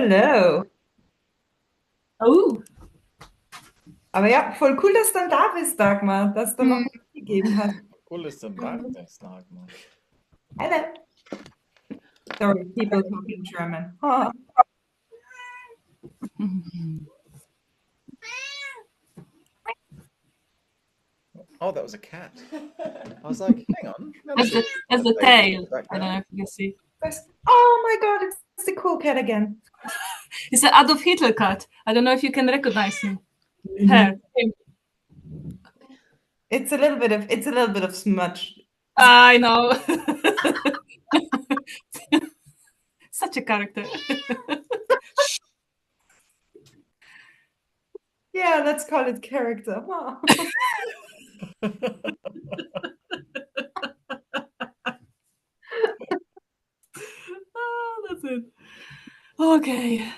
Hallo. Oh, Aber ja, voll cool, dass du dann da bist, Dagmar, dass du noch hm. mal gegeben hast. Cool ist denn das, sag mal. Hello. Sorry, people talking German. Oh, Oh, that was a cat. I was like, hang on. That's the that's the tail. I don't know if you can see. oh my God, it's the cool cat again. It's the Adolf Hitler cat. I don't know if you can recognize him. Hair. Him. It's a little bit of smudge. I know. Such a character. Yeah, let's call it character. Oh. Oh, that's it. Okay.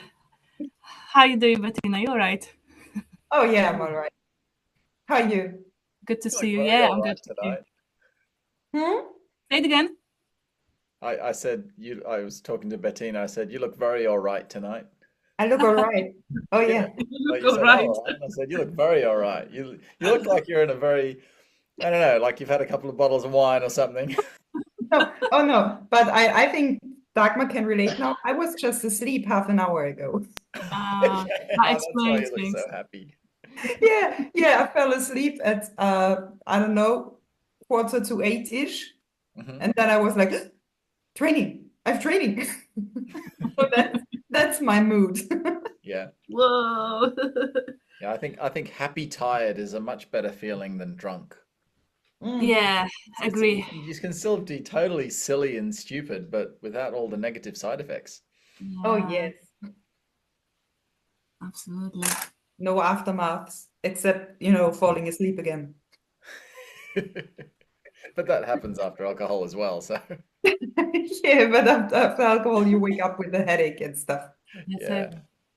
How you doing, Bettina? You all right? Oh yeah, I'm all right. How are you? Good to You see look you. very Yeah, all I'm right good. Thank you. tonight. Hmm? Say it again. I said you. I was talking to Bettina. I said you look very all right tonight. I look all right. Oh Yeah, yeah. You like look you all said, right. all right. And I said you look very all right. You look like you're in a very, I don't know, like you've had a couple of bottles of wine or something. No, oh no, but I think Dagmar can relate now. I was just asleep half an hour ago. Uh, Yeah, that that's why explains you look so things. happy. Yeah, I fell asleep at I don't know, quarter to eight-ish. Hmm. And then I was like, training. I have training. So that's my mood. Yeah, Whoa. yeah. I think happy tired is a much better feeling than drunk. Mm. Yeah, You agree. can still be totally silly and stupid, but without all the negative side effects. Oh Yeah, yes. absolutely. No aftermaths except, falling asleep again. But that happens after alcohol as well, so Yeah, but after alcohol, you wake up with a headache and stuff. Yes, yeah.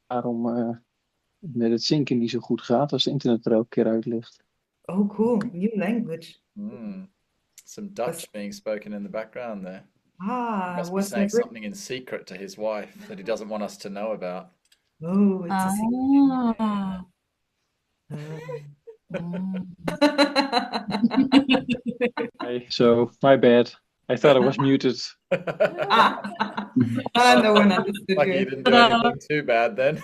Waarom met het zinken niet zo goed gaat als het internet er elke keer uit ligt. Oh, cool. New language. Mm. Some Was, Dutch being spoken in the background there. He must be was my saying grip. something in secret to his wife that he doesn't want us to know about. Oh, it's a Ah. secret. Mm. Hey, so, my bad. I thought I was muted. No one understood Lucky you you. didn't do Ta-da. anything too bad then.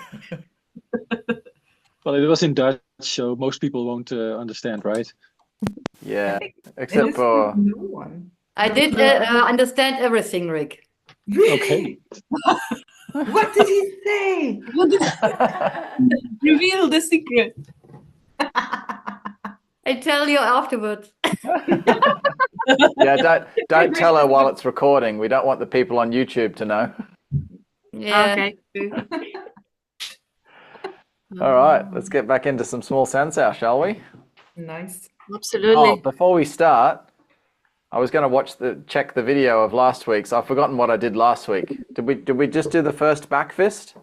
Well, it was in Dutch, so most people won't understand, right? I Yeah, think in except this room, for no one. I did understand everything, Rick. Okay. What did he say? What did reveal the secret? I tell you afterwards. yeah, don't tell her while it's recording. We don't want the people on YouTube to know. Yeah. Okay. All right, let's get back into some small sensor, shall we? Nice. Oh, Absolutely. before we start, I was going to check the video of last week's. I've forgotten what I did last week. Did we just do the first back fist?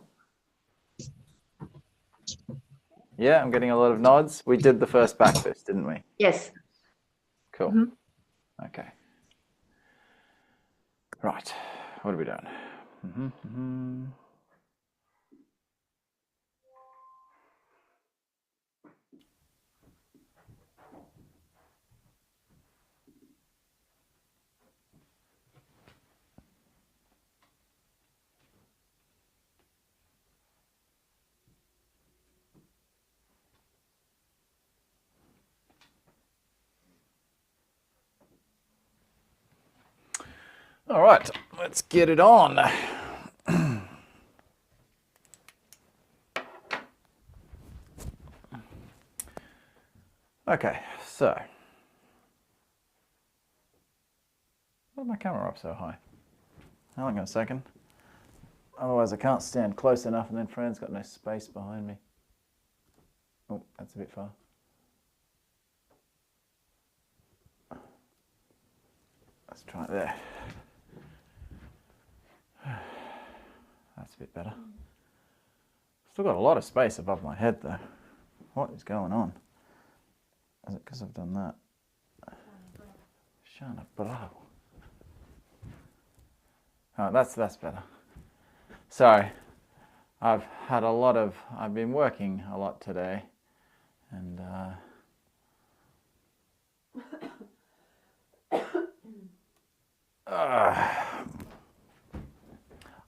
Yeah, I'm getting a lot of nods. We did the first back fist, didn't we? Yes. Cool. Mhm. Okay. Right. What have we done? All right, let's get it on. Okay, so. Why my camera up so high? Hang on a second. Otherwise I can't stand close enough and then Fran's got no space behind me. Oh, that's a bit far. Let's try it there. That's a bit better. Still got a lot of space above my head though. What is going on? Is it because I've done that? Shana bro. Oh, that's better. Sorry. I've been working a lot today, and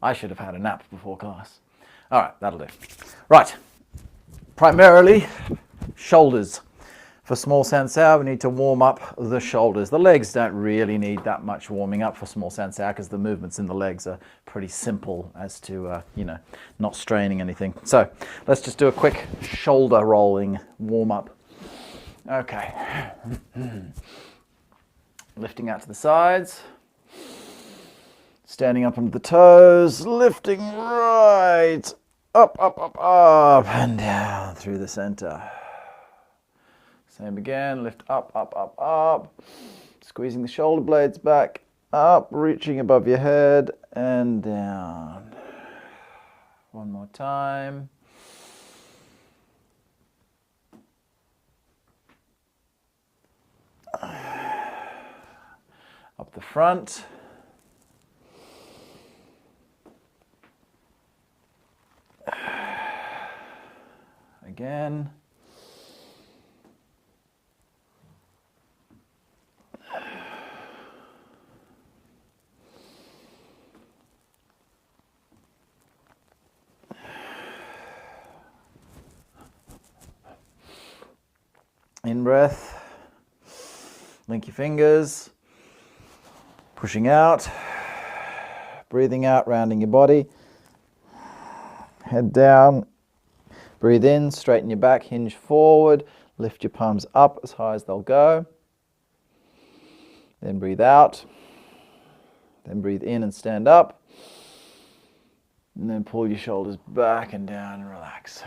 I should have had a nap before class. All right, that'll do. Right, primarily shoulders. For small sensao, we need to warm up the shoulders. The legs don't really need that much warming up for small sensao because the movements in the legs are pretty simple as to, not straining anything. So let's just do a quick shoulder rolling warm up. Okay. Lifting out to the sides. Standing up onto the toes, lifting right up, and down through the center. Same again, lift up. Squeezing the shoulder blades back, up, reaching above your head, and down. One more time. Up the front. Again. In breath. Link your fingers. Pushing out. Breathing out, rounding your body. Head down. Breathe in, straighten your back, hinge forward, lift your palms up as high as they'll go. Then breathe out. Then breathe in and stand up. And then pull your shoulders back and down and relax.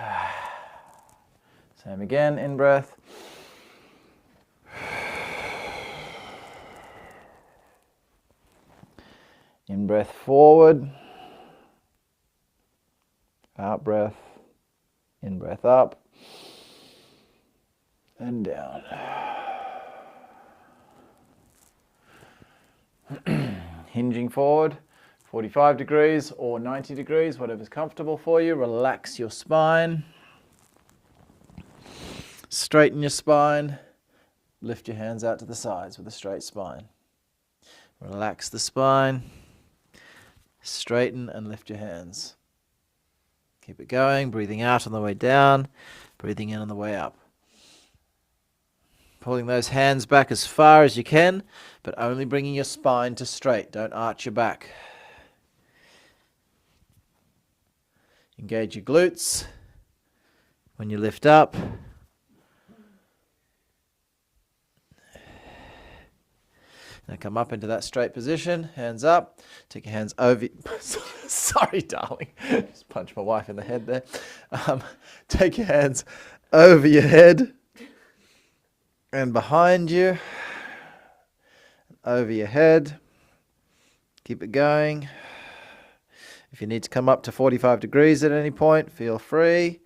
Same again, in breath. In breath forward. Out breath. In breath up and down. Hinging forward, 45 degrees or 90 degrees, whatever's comfortable for you. Relax your spine. Straighten your spine. Lift your hands out to the sides with a straight spine. Relax the spine. Straighten and lift your hands. Keep it going, breathing out on the way down, breathing in on the way up. Pulling those hands back as far as you can, but only bringing your spine to straight. Don't arch your back. Engage your glutes when you lift up. Now come up into that straight position, hands up, take your hands over, sorry darling, just punched my wife in the head there. Take your hands over your head and behind you, over your head, keep it going. If you need to come up to 45 degrees at any point, feel free,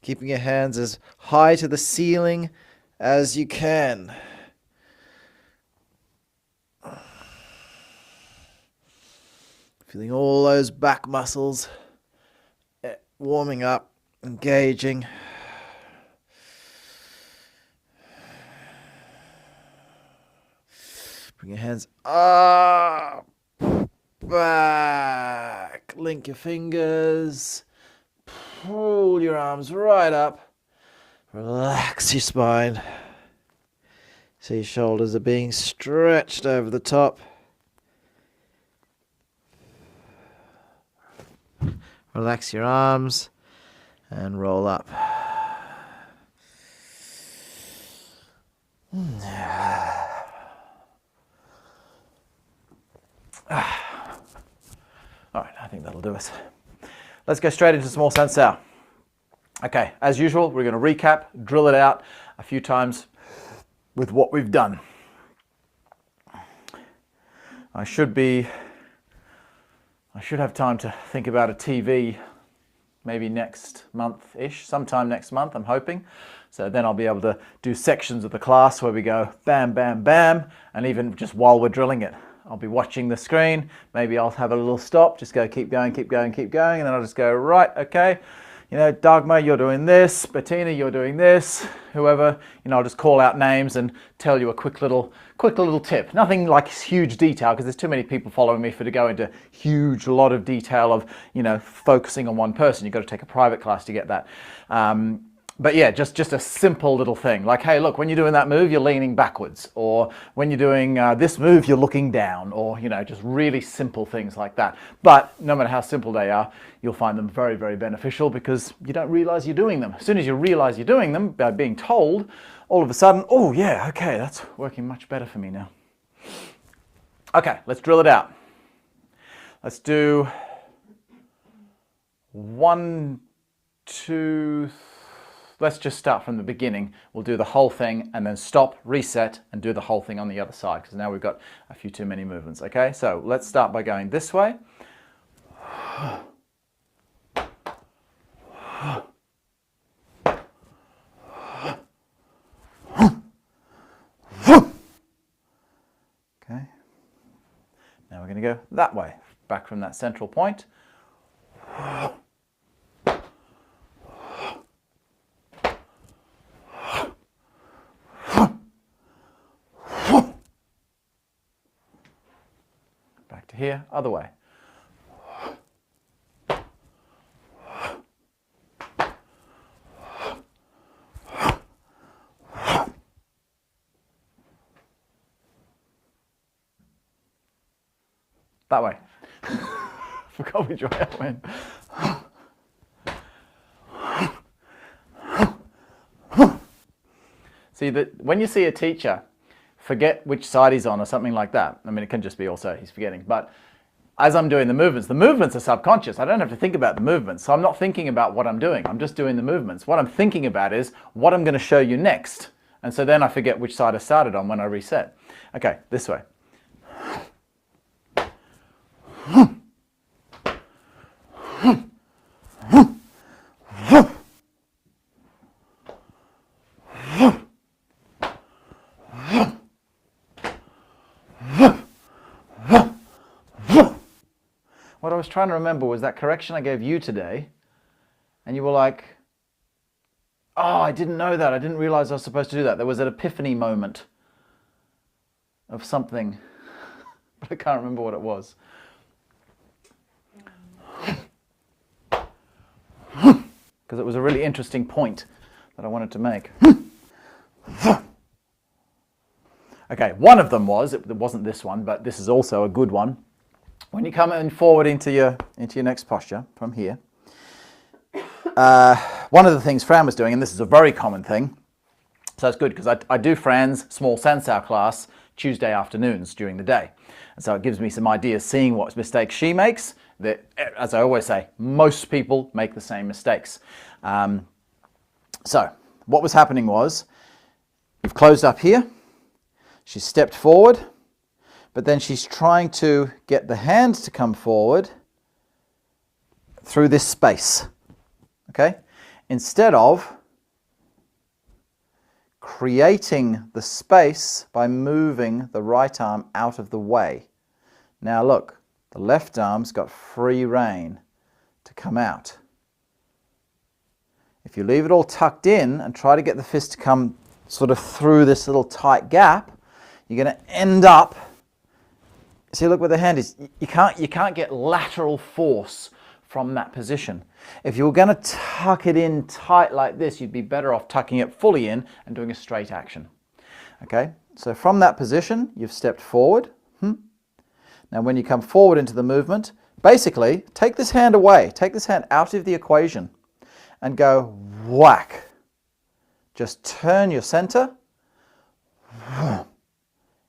keeping your hands as high to the ceiling as you can. Feeling all those back muscles warming up, engaging. Bring your hands up, back. Link your fingers. Pull your arms right up. Relax your spine. So your shoulders are being stretched over the top. Relax your arms and roll up. All right, I think that'll do us. Let's go straight into small sensao. Okay, as usual, we're going to recap, drill it out a few times with what we've done. I should have time to think about a TV maybe next month-ish, sometime next month, I'm hoping. So then I'll be able to do sections of the class where we go bam, bam, bam, and even just while we're drilling it, I'll be watching the screen. Maybe I'll have a little stop, just go keep going, keep going, keep going, and then I'll just go, right, okay, you know, Dagmar, you're doing this, Bettina, you're doing this, whoever, you know, I'll just call out names and tell you a quick little tip. Nothing like huge detail, because there's too many people following me to go into huge lot of detail of, you know, focusing on one person. You've got to take a private class to get that. But yeah, just a simple little thing like, hey, look, when you're doing that move, you're leaning backwards, or when you're doing this move, you're looking down, or, you know, just really simple things like that. But no matter how simple they are, you'll find them very, very beneficial because you don't realize you're doing them. As soon as you realize you're doing them by being told, all of a sudden, oh yeah, okay, that's working much better for me now. Okay, let's drill it out. Let's do 1, 2, 3. Let's just start from the beginning. We'll do the whole thing and then stop, reset, and do the whole thing on the other side, because now we've got a few too many movements. Okay, so let's start by going this way. Okay, now we're going to go that way, back from that central point. Back to here, other way. That way. Forgot which way I went. See, that when you see a teacher forget which side he's on or something like that, I mean, it can just be also he's forgetting, but as I'm doing the movements are subconscious. I don't have to think about the movements, so I'm not thinking about what I'm doing. I'm just doing the movements. What I'm thinking about is what I'm going to show you next, and so then I forget which side I started on when I reset. Okay, this way. What I was trying to remember was that correction I gave you today, and you were like, oh, I didn't know that. I didn't realize I was supposed to do that. There was an epiphany moment of something, but I can't remember what it was. Because it was a really interesting point that I wanted to make. Okay, one of them was, it wasn't this one, but this is also a good one. When you come in forward into your next posture from here, one of the things Fran was doing, and this is a very common thing, so it's good because I do Fran's small Sansao class Tuesday afternoons during the day. And so it gives me some ideas, seeing what mistakes she makes. That, as I always say, most people make the same mistakes. So what was happening was, you've closed up here, she stepped forward, but then she's trying to get the hand to come forward through this space, okay? Instead of creating the space by moving the right arm out of the way. Now look, the left arm's got free rein to come out. If you leave it all tucked in and try to get the fist to come sort of through this little tight gap, you're going to end up, see, look where the hand is. You can't get lateral force from that position. If you were going to tuck it in tight like this, you'd be better off tucking it fully in and doing a straight action. Okay, so from that position, you've stepped forward. Now when you come forward into the movement, basically take this hand away, take this hand out of the equation and go whack. Just turn your center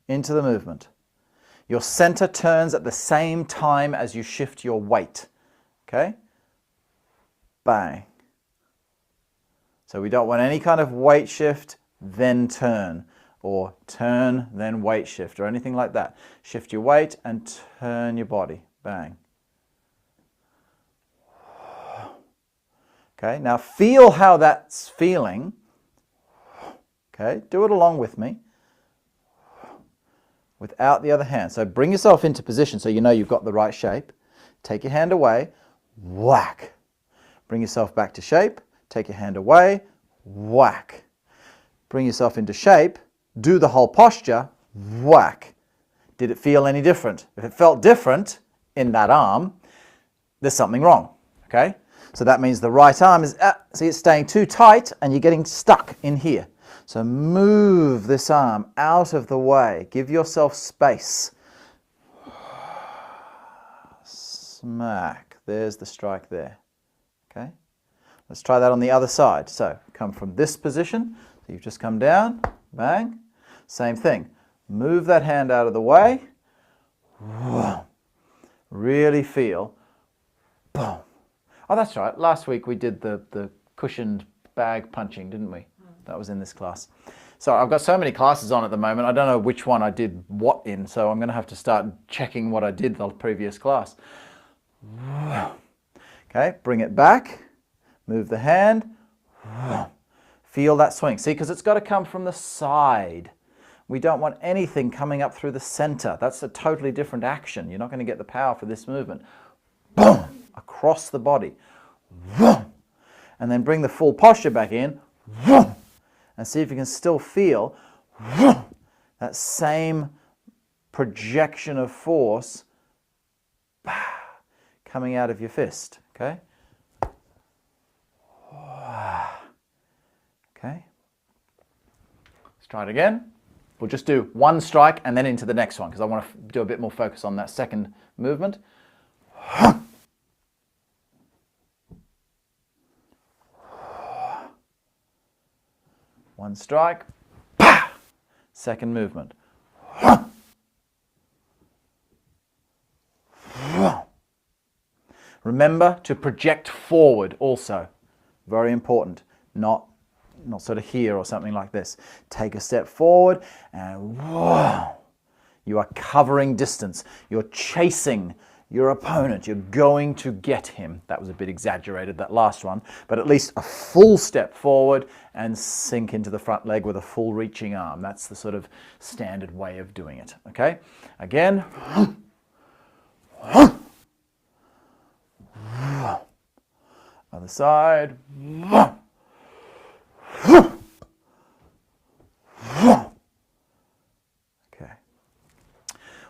into the movement. Your center turns at the same time as you shift your weight. Okay? Bang. So we don't want any kind of weight shift, then turn, or turn, then weight shift, or anything like that. Shift your weight and turn your body. Bang. Okay, now feel how that's feeling. Okay, do it along with me. without the other hand. So bring yourself into position so you know you've got the right shape. Take your hand away, whack. Bring yourself back to shape, take your hand away, whack. Bring yourself into shape, do the whole posture, whack. Did it feel any different? If it felt different in that arm, there's something wrong, okay? So that means the right arm is, see, it's staying too tight and you're getting stuck in here. So move this arm out of the way. Give yourself space. Smack. There's the strike there, okay? Let's try that on the other side. So come from this position. So you've just come down, bang. Same thing. Move that hand out of the way. Really feel. Boom. Oh, that's right. Last week we did the cushioned bag punching, didn't we? That was in this class. So I've got so many classes on at the moment. I don't know which one I did what in, so I'm going to have to start checking what I did the previous class. Okay, bring it back. Move the hand. Feel that swing. See, because it's got to come from the side. We don't want anything coming up through the center. That's a totally different action. You're not going to get the power for this movement. Boom! Across the body. And then bring the full posture back in. And see if you can still feel that same projection of force coming out of your fist. Okay? Okay. Let's try it again. We'll just do one strike and then into the next one because I want to do a bit more focus on that second movement. One strike. Second movement. Remember to project forward also. Very important. Not sort of here or something like this. Take a step forward and whoa, you are covering distance. You're chasing your opponent. You're going to get him. That was a bit exaggerated, that last one, but at least a full step forward and sink into the front leg with a full reaching arm. That's the sort of standard way of doing it. Okay? Again. Other side. Okay.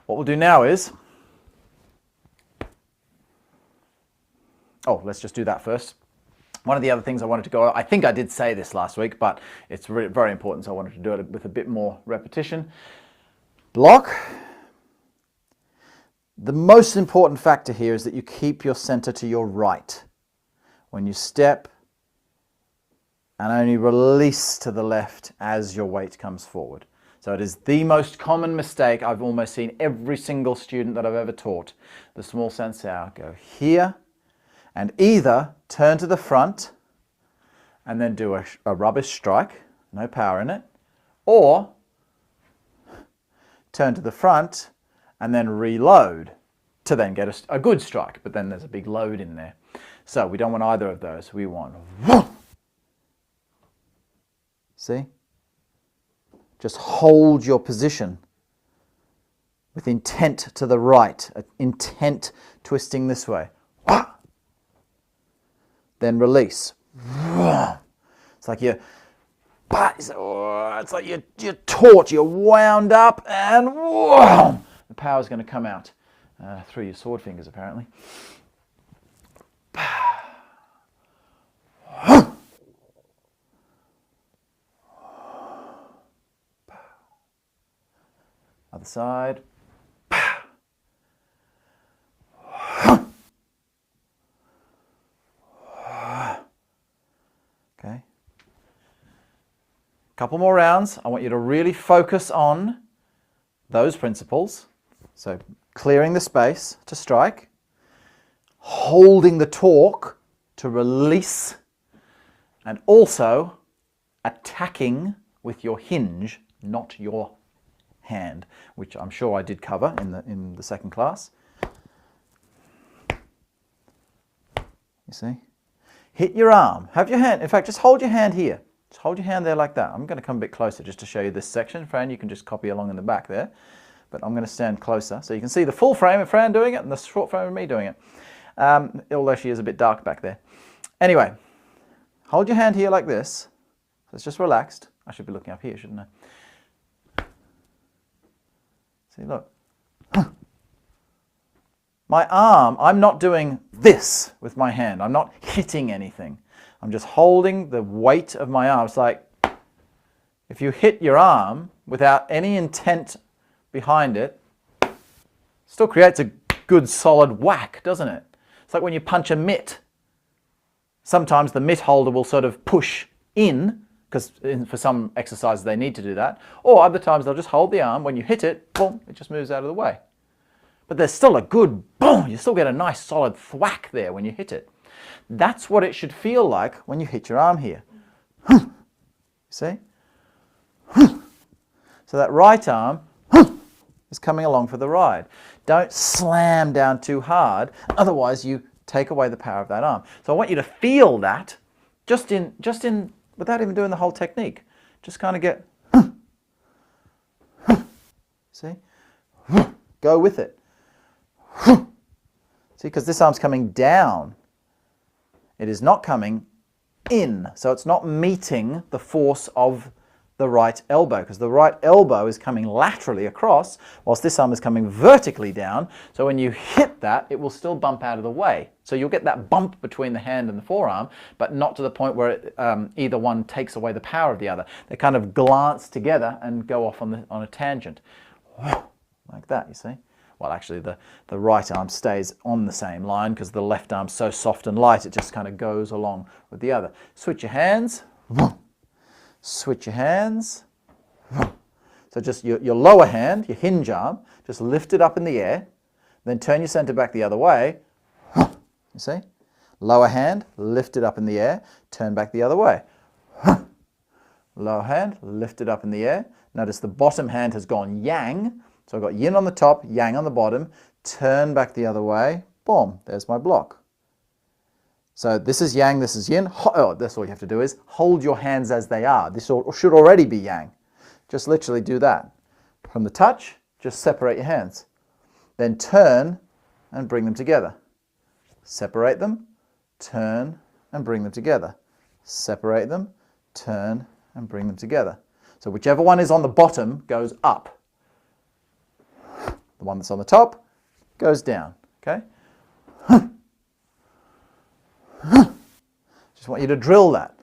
What we'll do now is, let's just do that first. One of the other things I wanted to go, I think I did say this last week, but it's really very important, so I wanted to do it with a bit more repetition. Block. The most important factor here is that you keep your center to your right. When you step, and only release to the left as your weight comes forward. So it is the most common mistake I've almost seen every single student that I've ever taught. The small sensei go here and either turn to the front and then do a rubbish strike, no power in it, or turn to the front and then reload to then get a good strike, but then there's a big load in there. So we don't want either of those. We want see? Just hold your position with intent to the right, intent twisting this way. Then release. It's like you're taut, you're wound up, and the power's going to come out through your sword fingers apparently. Other side. Okay. Couple more rounds. I want you to really focus on those principles. So clearing the space to strike, holding the torque to release, and also attacking with your hinge, not your hand, which I'm sure I did cover in the second class. You see? Hit your arm. Have your hand, in fact, just hold your hand here. Just hold your hand there like that. I'm going to come a bit closer just to show you this section. Fran, you can just copy along in the back there. but I'm going to stand closer so you can see the full frame of Fran doing it and the short frame of me doing it. Although she is a bit dark back there. Anyway, hold your hand here like this. So it's just relaxed. I should be looking up here, shouldn't I? See, look. My arm, I'm not doing this with my hand. I'm not hitting anything. I'm just holding the weight of my arm. It's like if you hit your arm without any intent behind it, still creates a good solid whack, doesn't it? It's like when you punch a mitt. Sometimes the mitt holder will sort of push in, because for some exercises they need to do that. Or other times they'll just hold the arm. When you hit it, boom, it just moves out of the way. But there's still a good boom. You still get a nice solid thwack there when you hit it. That's what it should feel like when you hit your arm here. You see? So that right arm is coming along for the ride. Don't slam down too hard, otherwise you take away the power of that arm. So I want you to feel that just in without even doing the whole technique. Just kind of get, see? Go with it. See, because this arm's coming down. It is not coming in. So it's not meeting the force of the right elbow, because the right elbow is coming laterally across, whilst this arm is coming vertically down. So when you hit that, it will still bump out of the way. So you'll get that bump between the hand and the forearm, but not to the point where it, either one takes away the power of the other. They kind of glance together and go off on a tangent. Like that, you see? Well, actually, the right arm stays on the same line because the left arm's so soft and light, it just kind of goes along with the other. Switch your hands. Switch your hands. So just your lower hand, your hinge arm, just lift it up in the air, then turn your center back the other way. You see? Lower hand, lift it up in the air, turn back the other way. Lower hand, lift it up in the air. Notice the bottom hand has gone yang. So I've got yin on the top, yang on the bottom, turn back the other way, boom, there's my block. So this is yang, this is yin. Oh, that's all you have to do is hold your hands as they are. This should already be yang. Just literally do that. From the touch, just separate your hands. Then turn and bring them together. Separate them, turn and bring them together. Separate them, turn and bring them together. So whichever one is on the bottom goes up. The one that's on the top goes down, okay? Just want you to drill that.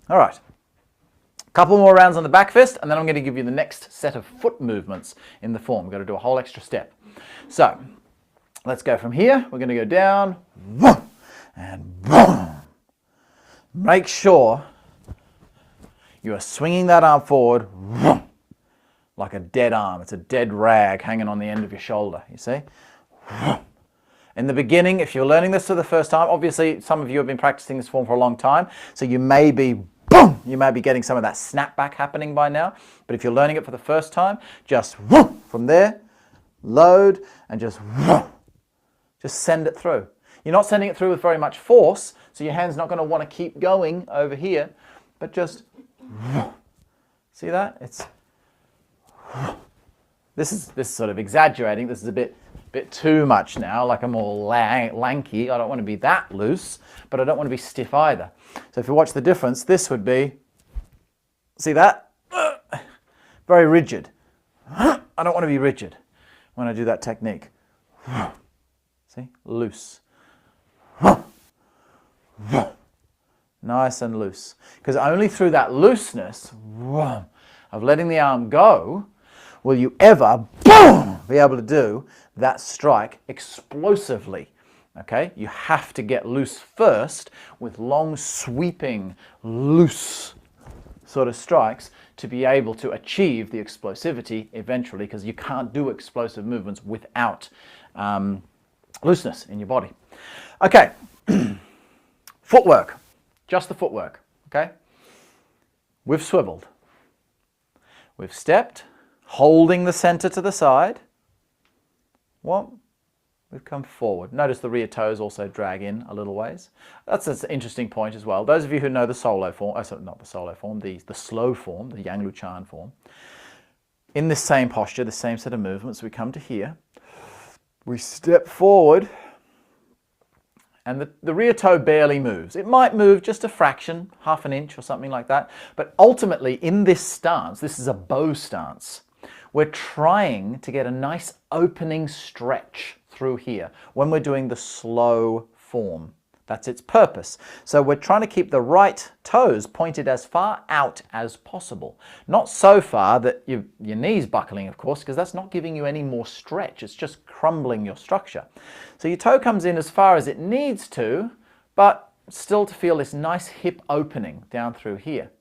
All right, a couple more rounds on the back fist, and then I'm going to give you the next set of foot movements in the form. We've got to do a whole extra step. So let's go from here. We're going to go down, and boom. Make sure you are swinging that arm forward like a dead arm. It's a dead rag hanging on the end of your shoulder, you see? In the beginning, if you're learning this for the first time, obviously some of you have been practicing this form for a long time, so you may be boom, you may be getting some of that snapback happening by now. But if you're learning it for the first time, just from there, load, and just send it through. You're not sending it through with very much force, so your hand's not going to want to keep going over here, but just see that? It's this is sort of exaggerating. This is a bit too much now, like I'm all lanky. I don't want to be that loose, but I don't want to be stiff either. So if you watch the difference, this would be, see that? Very rigid. I don't want to be rigid when I do that technique. See? Loose. Nice and loose. Because only through that looseness of letting the arm go will you ever be able to do that strike explosively. Okay? You have to get loose first with long sweeping, loose sort of strikes to be able to achieve the explosivity eventually, because you can't do explosive movements without looseness in your body. Okay, footwork, just the footwork, okay? We've swiveled. We've stepped, holding the center to the side. One, we've come forward. Notice the rear toes also drag in a little ways. That's an interesting point as well. Those of you who know the solo form, not the solo form, the slow form, the Yang Lu Chan form, in this same posture, the same set of movements, we come to here, we step forward, and the rear toe barely moves. It might move just a fraction, half an inch or something like that, but ultimately in this stance, this is a bow stance, we're trying to get a nice opening stretch through here when we're doing the slow form. That's its purpose. So we're trying to keep the right toes pointed as far out as possible. Not so far that your knee's buckling, of course, because that's not giving you any more stretch. It's just crumbling your structure. So your toe comes in as far as it needs to, but still to feel this nice hip opening down through here.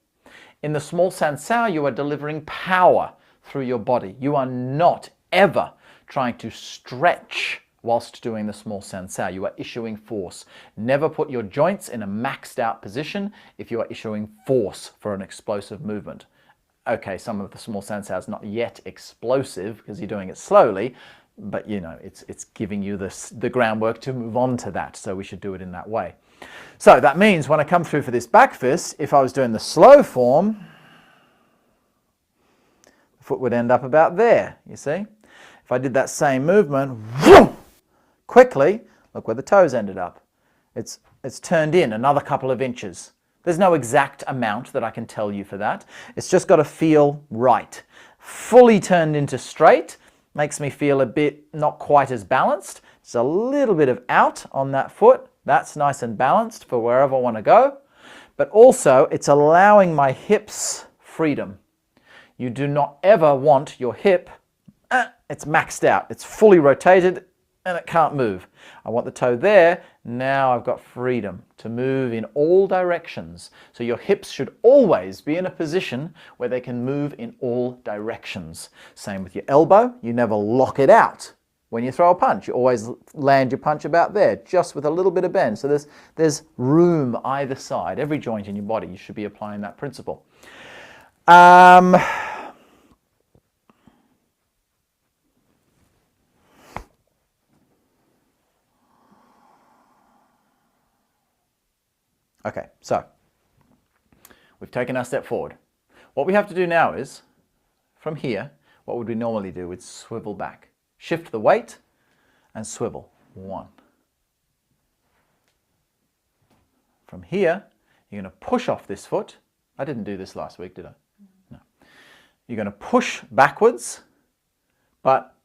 In the small sansao, you are delivering power through your body. You are not ever trying to stretch whilst doing the small sansao. You are issuing force. Never put your joints in a maxed out position if you are issuing force for an explosive movement. Okay, some of the small sansao is not yet explosive because you're doing it slowly, but you know, it's giving you the groundwork to move on to that, so we should do it in that way. So that means when I come through for this back fist, if I was doing the slow form, the foot would end up about there, you see? If I did that same movement, quickly, look where the toes ended up. It's turned in another couple of inches. There's no exact amount that I can tell you for that. It's just got to feel right. Fully turned into straight makes me feel a bit not quite as balanced. It's a little bit of out on that foot. That's nice and balanced for wherever I want to go. But also, it's allowing my hips freedom. You do not ever want your hip, it's maxed out. It's fully rotated and it can't move. I want the toe there. Now I've got freedom to move in all directions. So your hips should always be in a position where they can move in all directions. Same with your elbow. You never lock it out when you throw a punch. You always land your punch about there, just with a little bit of bend. So there's room either side. Every joint in your body, you should be applying that principle. Okay, so we've taken our step forward. What we have to do now is, from here, what would we normally do? We'd swivel back. Shift the weight and swivel. One. From here, you're going to push off this foot. I didn't do this last week, did I? No. You're going to push backwards, but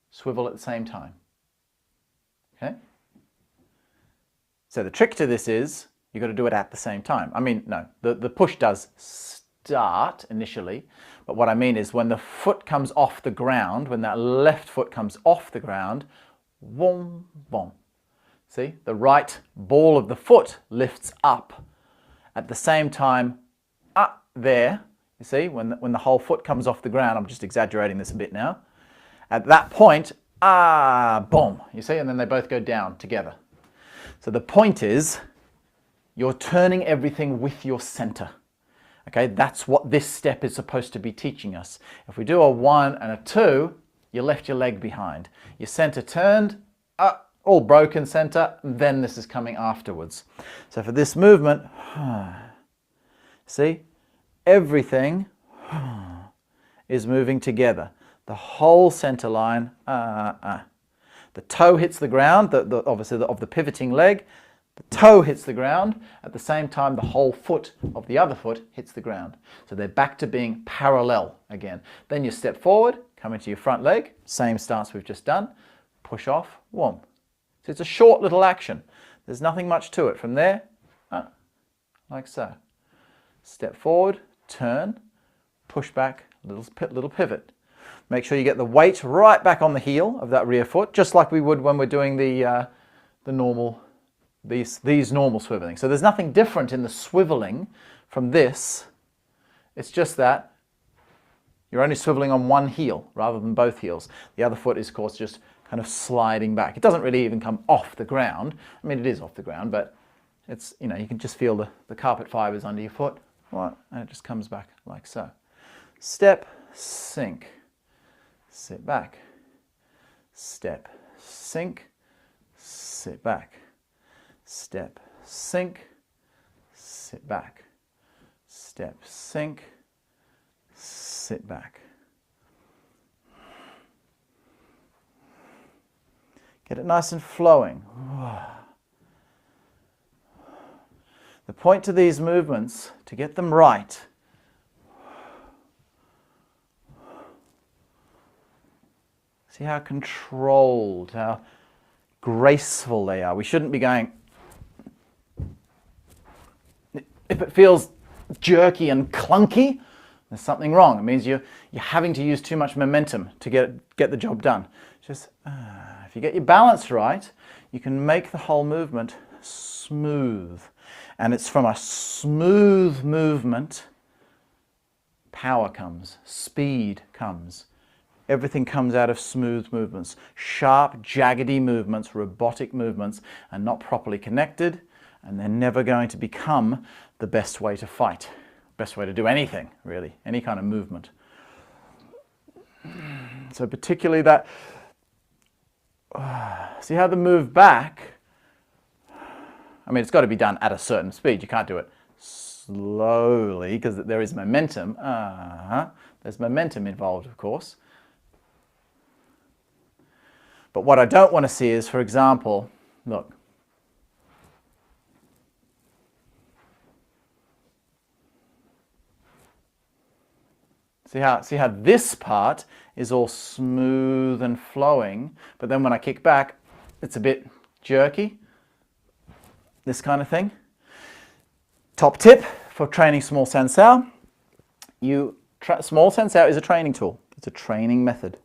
swivel at the same time. Okay? So the trick to this is you've got to do it at the same time. I mean, no, the push does start initially, but what I mean is when the foot comes off the ground, when that left foot comes off the ground, boom, boom. See, the right ball of the foot lifts up. At the same time, up there, you see, when the whole foot comes off the ground, I'm just exaggerating this a bit now. At that point, boom, you see, and then they both go down together. So the point is, you're turning everything with your center. Okay, that's what this step is supposed to be teaching us. If we do a 1 and a 2, you left your leg behind. Your center turned, all broken center, and then this is coming afterwards. So for this movement, see, everything is moving together. The whole center line, The toe hits the ground, obviously of the pivoting leg. The toe hits the ground. At the same time, the whole foot of the other foot hits the ground. So they're back to being parallel again. Then you step forward, come into your front leg. Same stance we've just done. Push off, whoom. So it's a short little action. There's nothing much to it. From there, like so. Step forward, turn, push back, little pivot. Make sure you get the weight right back on the heel of that rear foot, just like we would when we're doing the normal, these normal swiveling. So there's nothing different in the swiveling from this. It's just that you're only swiveling on one heel rather than both heels. The other foot is, of course, just kind of sliding back. It doesn't really even come off the ground. I mean, it is off the ground, but it's, you know, you can just feel the carpet fibers under your foot, right? And it just comes back like so. Step, sink, sit back. Step, sink, sit back. Step, sink, sit back. Step, sink, sit back. Get it nice and flowing. The point to these movements, to get them right, see how controlled, how graceful they are. We shouldn't be going, if it feels jerky and clunky, there's something wrong. It means you're having to use too much momentum to get the job done. Just, if you get your balance right, you can make the whole movement smooth. And it's from a smooth movement, power comes, speed comes. Everything comes out of smooth movements. Sharp, jaggedy movements, robotic movements are not properly connected, and they're never going to become the best way to fight, best way to do anything, really, any kind of movement. So particularly that, see how the move back, I mean, it's got to be done at a certain speed. You can't do it slowly because there is momentum. There's momentum involved, of course. But what I don't want to see is, for example, look. See how this part is all smooth and flowing, but then when I kick back, it's a bit jerky. This kind of thing. Top tip for training small sensao. Small sensao is a training tool. It's a training method.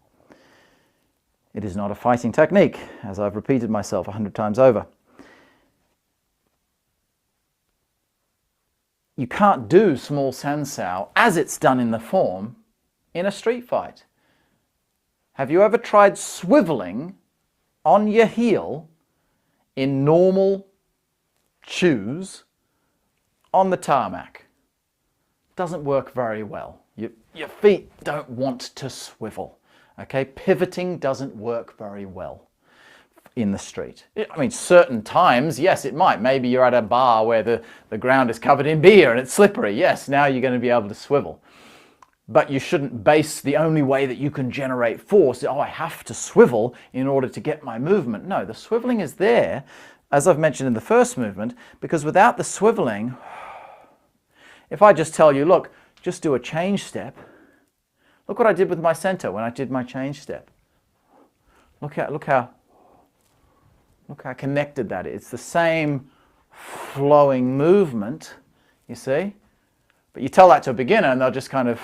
It is not a fighting technique, as I've repeated myself 100 times over. You can't do small sensao as it's done in the form in a street fight. Have you ever tried swiveling on your heel in normal shoes on the tarmac? Doesn't work very well. Your feet don't want to swivel. Okay, pivoting doesn't work very well in the street. I mean, certain times, yes, it might. Maybe you're at a bar where the ground is covered in beer and it's slippery. Yes, now you're going to be able to swivel. But you shouldn't base the only way that you can generate force, oh, I have to swivel in order to get my movement. No, the swiveling is there, as I've mentioned in the first movement, because without the swiveling, if I just tell you, look, just do a change step. Look what I did with my center when I did my change step. Look how connected that is. It's the same flowing movement, you see? But you tell that to a beginner and they'll just kind of,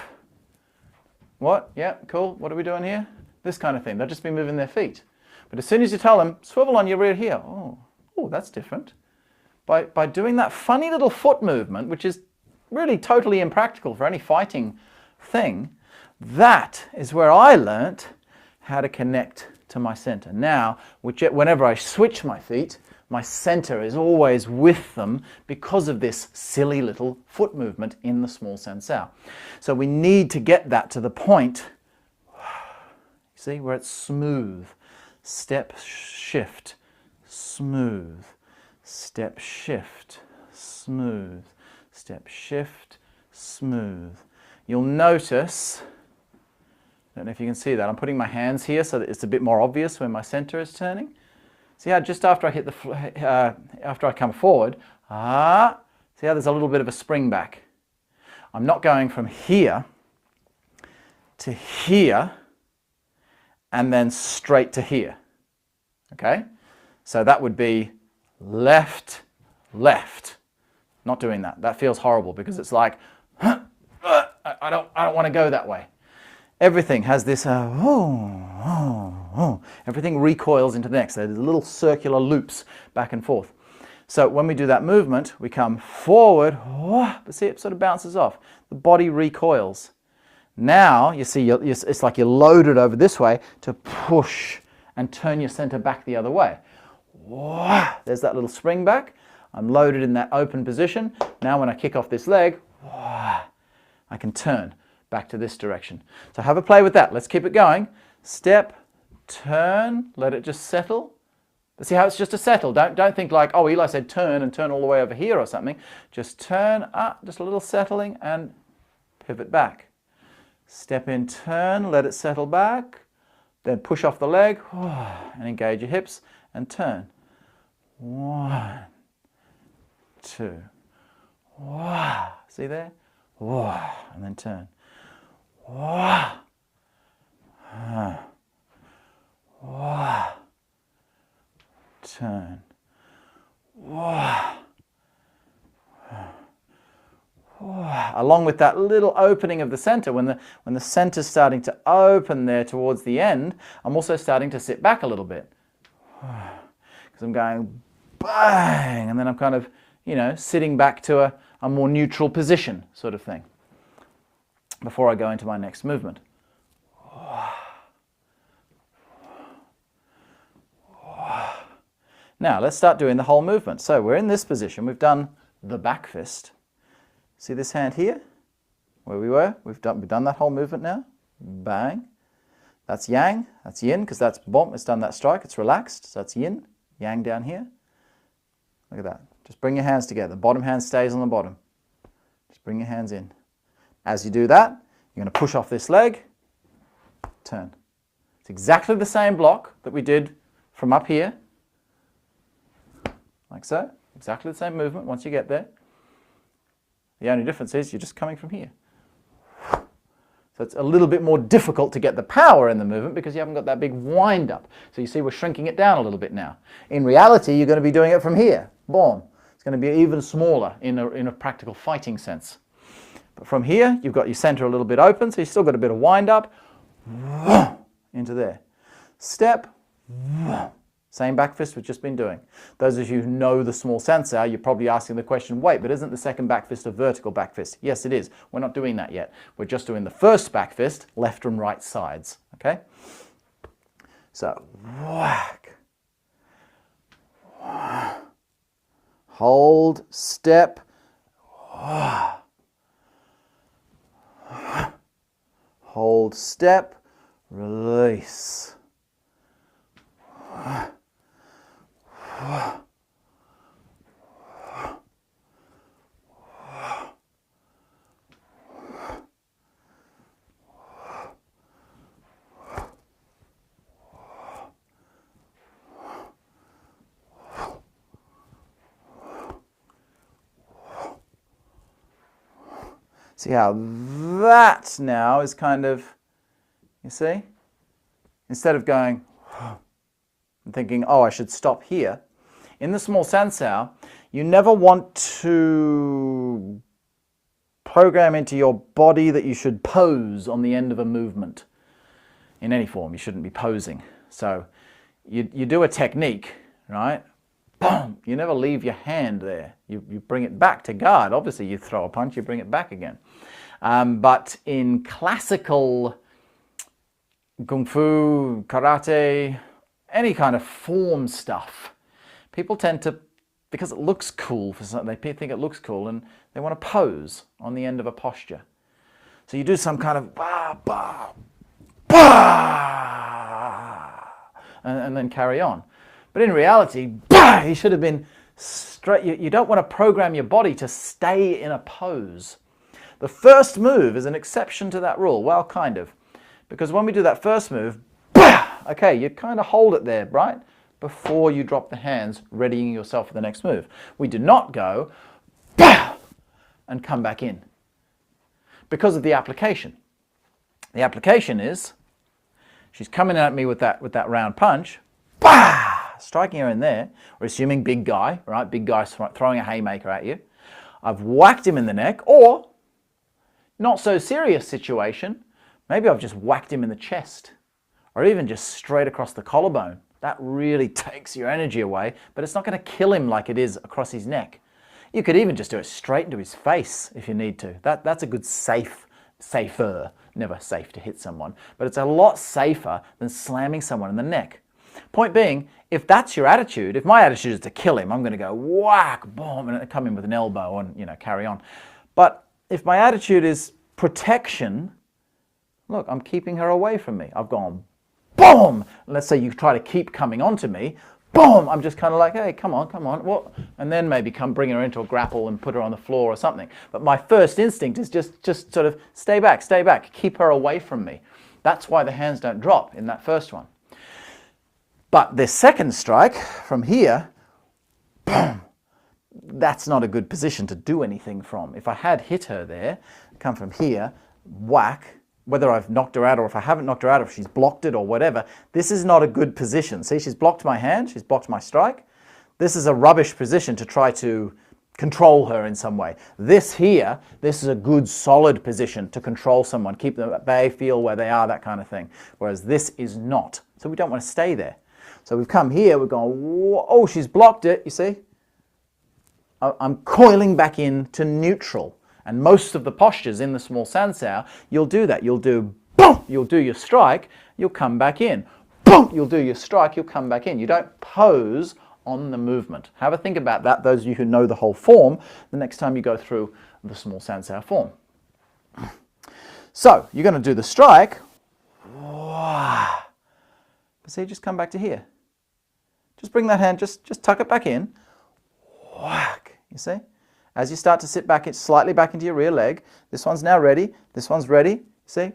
what? Yeah, cool. What are we doing here? This kind of thing. They'll just be moving their feet. But as soon as you tell them, swivel on your rear heel, oh, that's different. By doing that funny little foot movement, which is really totally impractical for any fighting thing, that is where I learnt how to connect to my center. Now, whenever I switch my feet, my center is always with them because of this silly little foot movement in the small sensao. So we need to get that to the point, see, where it's smooth. Step, shift, smooth. Step, shift, smooth. Step, shift, smooth. You'll notice, I don't know if you can see that, I'm putting my hands here so that it's a bit more obvious when my center is turning. See how just after I hit after I come forward, see how there's a little bit of a spring back. I'm not going from here to here and then straight to here. Okay? So that would be left, left. Not doing that. That feels horrible because it's like, I don't want to go that way. Everything has this, everything recoils into the next. There's little circular loops back and forth. So when we do that movement, we come forward, but see, it sort of bounces off. The body recoils. Now, you see, it's like you're loaded over this way to push and turn your center back the other way. There's that little spring back. I'm loaded in that open position. Now when I kick off this leg, I can turn back to this direction. So have a play with that. Let's keep it going. Step, turn, let it just settle. See how it's just a settle. Don't think like, oh, Eli said turn and turn all the way over here or something. Just turn, just a little settling and pivot back. Step in, turn, let it settle back. Then push off the leg and engage your hips and turn. 1, 2. See there? And then turn. Turn. Along with that little opening of the center, when the center's starting to open there towards the end, I'm also starting to sit back a little bit. Because I'm going bang, and then I'm kind of, sitting back to a more neutral position sort of thing before I go into my next movement. Now let's start doing the whole movement. So we're in this position. We've done the back fist. See this hand here where we were? We've done that whole movement now. Bang. That's yang. That's yin, because that's bomb. It's done that strike. It's relaxed. So that's yin. Yang down here. Look at that. Just bring your hands together. Bottom hand stays on the bottom. Just bring your hands in. As you do that, you're going to push off this leg. Turn. It's exactly the same block that we did from up here. Like so. Exactly the same movement once you get there. The only difference is you're just coming from here. So it's a little bit more difficult to get the power in the movement because you haven't got that big wind up. So you see we're shrinking it down a little bit now. In reality, you're going to be doing it from here. Boom. It's going to be even smaller in a practical fighting sense. But from here, you've got your center a little bit open, so you've still got a bit of wind up. Into there. Step. Same back fist we've just been doing. Those of you who know the small sensor, you're probably asking the question, wait, but isn't the second back fist a vertical back fist? Yes, it is. We're not doing that yet. We're just doing the first back fist, left and right sides. Okay? So, whack. Hold, step. Hold, step, release. See how that now is kind of, you see? Instead of going and thinking, oh, I should stop here. In the small sansao, you never want to program into your body that you should pose on the end of a movement. In any form, you shouldn't be posing. So you do a technique, right? Boom! You never leave your hand there. You bring it back to guard. Obviously, you throw a punch, you bring it back again. But in classical kung fu, karate, any kind of form stuff, people tend to, because it looks cool for something, they think it looks cool and they want to pose on the end of a posture. So you do some kind of bah, bah, bah, and then carry on. But in reality, bah, you should have been straight. You don't want to program your body to stay in a pose. The first move is an exception to that rule. Well, kind of. Because when we do that first move, bah, okay, you kind of hold it there, right? Before you drop the hands, readying yourself for the next move. We do not go, bah, and come back in. Because of the application. The application is, she's coming at me with that round punch, bah! Striking her in there. We're assuming big guy, right? Big guy throwing a haymaker at you. I've whacked him in the neck, or not so serious situation, maybe I've just whacked him in the chest, or even just straight across the collarbone. That really takes your energy away, but it's not going to kill him like it is across his neck. You could even just do it straight into his face if you need to. That's a good safer, never safe to hit someone, but it's a lot safer than slamming someone in the neck. Point being, if that's your attitude, if my attitude is to kill him, I'm going to go whack, boom, and come in with an elbow and, you know, carry on. But if my attitude is protection, look, I'm keeping her away from me. I've gone boom. Let's say you try to keep coming onto me. Boom! I'm just kind of like, hey, come on, what? And then maybe come bring her into a grapple and put her on the floor or something. But my first instinct is just sort of stay back, keep her away from me. That's why the hands don't drop in that first one. But this second strike from here, boom, that's not a good position to do anything from. If I had hit her there, come from here, whack, whether I've knocked her out or if I haven't knocked her out, or if she's blocked it or whatever, this is not a good position. See, she's blocked my hand, she's blocked my strike. This is a rubbish position to try to control her in some way. This here, this is a good solid position to control someone, keep them at bay, feel where they are, that kind of thing. Whereas this is not. So we don't want to stay there. So we've come here, we're going, oh, she's blocked it, you see? I'm coiling back into neutral. And most of the postures in the small sansao, you'll do that. You'll do boom, you'll do your strike, you'll come back in. Boom, you'll do your strike, you'll come back in. You don't pose on the movement. Have a think about that, those of you who know the whole form, the next time you go through the small sansao form. So, you're going to do the strike. But see, just come back to here. Just bring that hand, just tuck it back in. Whack, you see? As you start to sit back, it's slightly back into your rear leg. This one's now ready. This one's ready. See?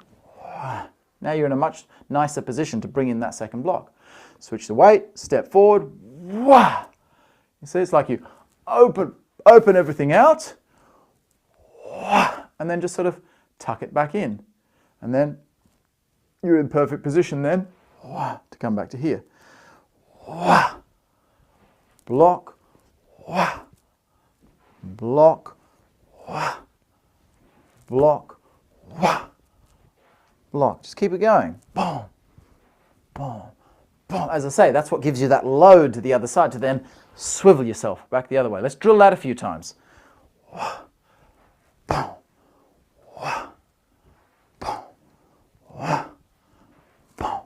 Now you're in a much nicer position to bring in that second block. Switch the weight, step forward. You see, it's like you open everything out. And then just sort of tuck it back in. And then you're in perfect position then to come back to here. Block. Block, block, block. Just keep it going. Boom, boom, boom. As I say, that's what gives you that load to the other side to then swivel yourself back the other way. Let's drill that a few times. Boom, boom, boom,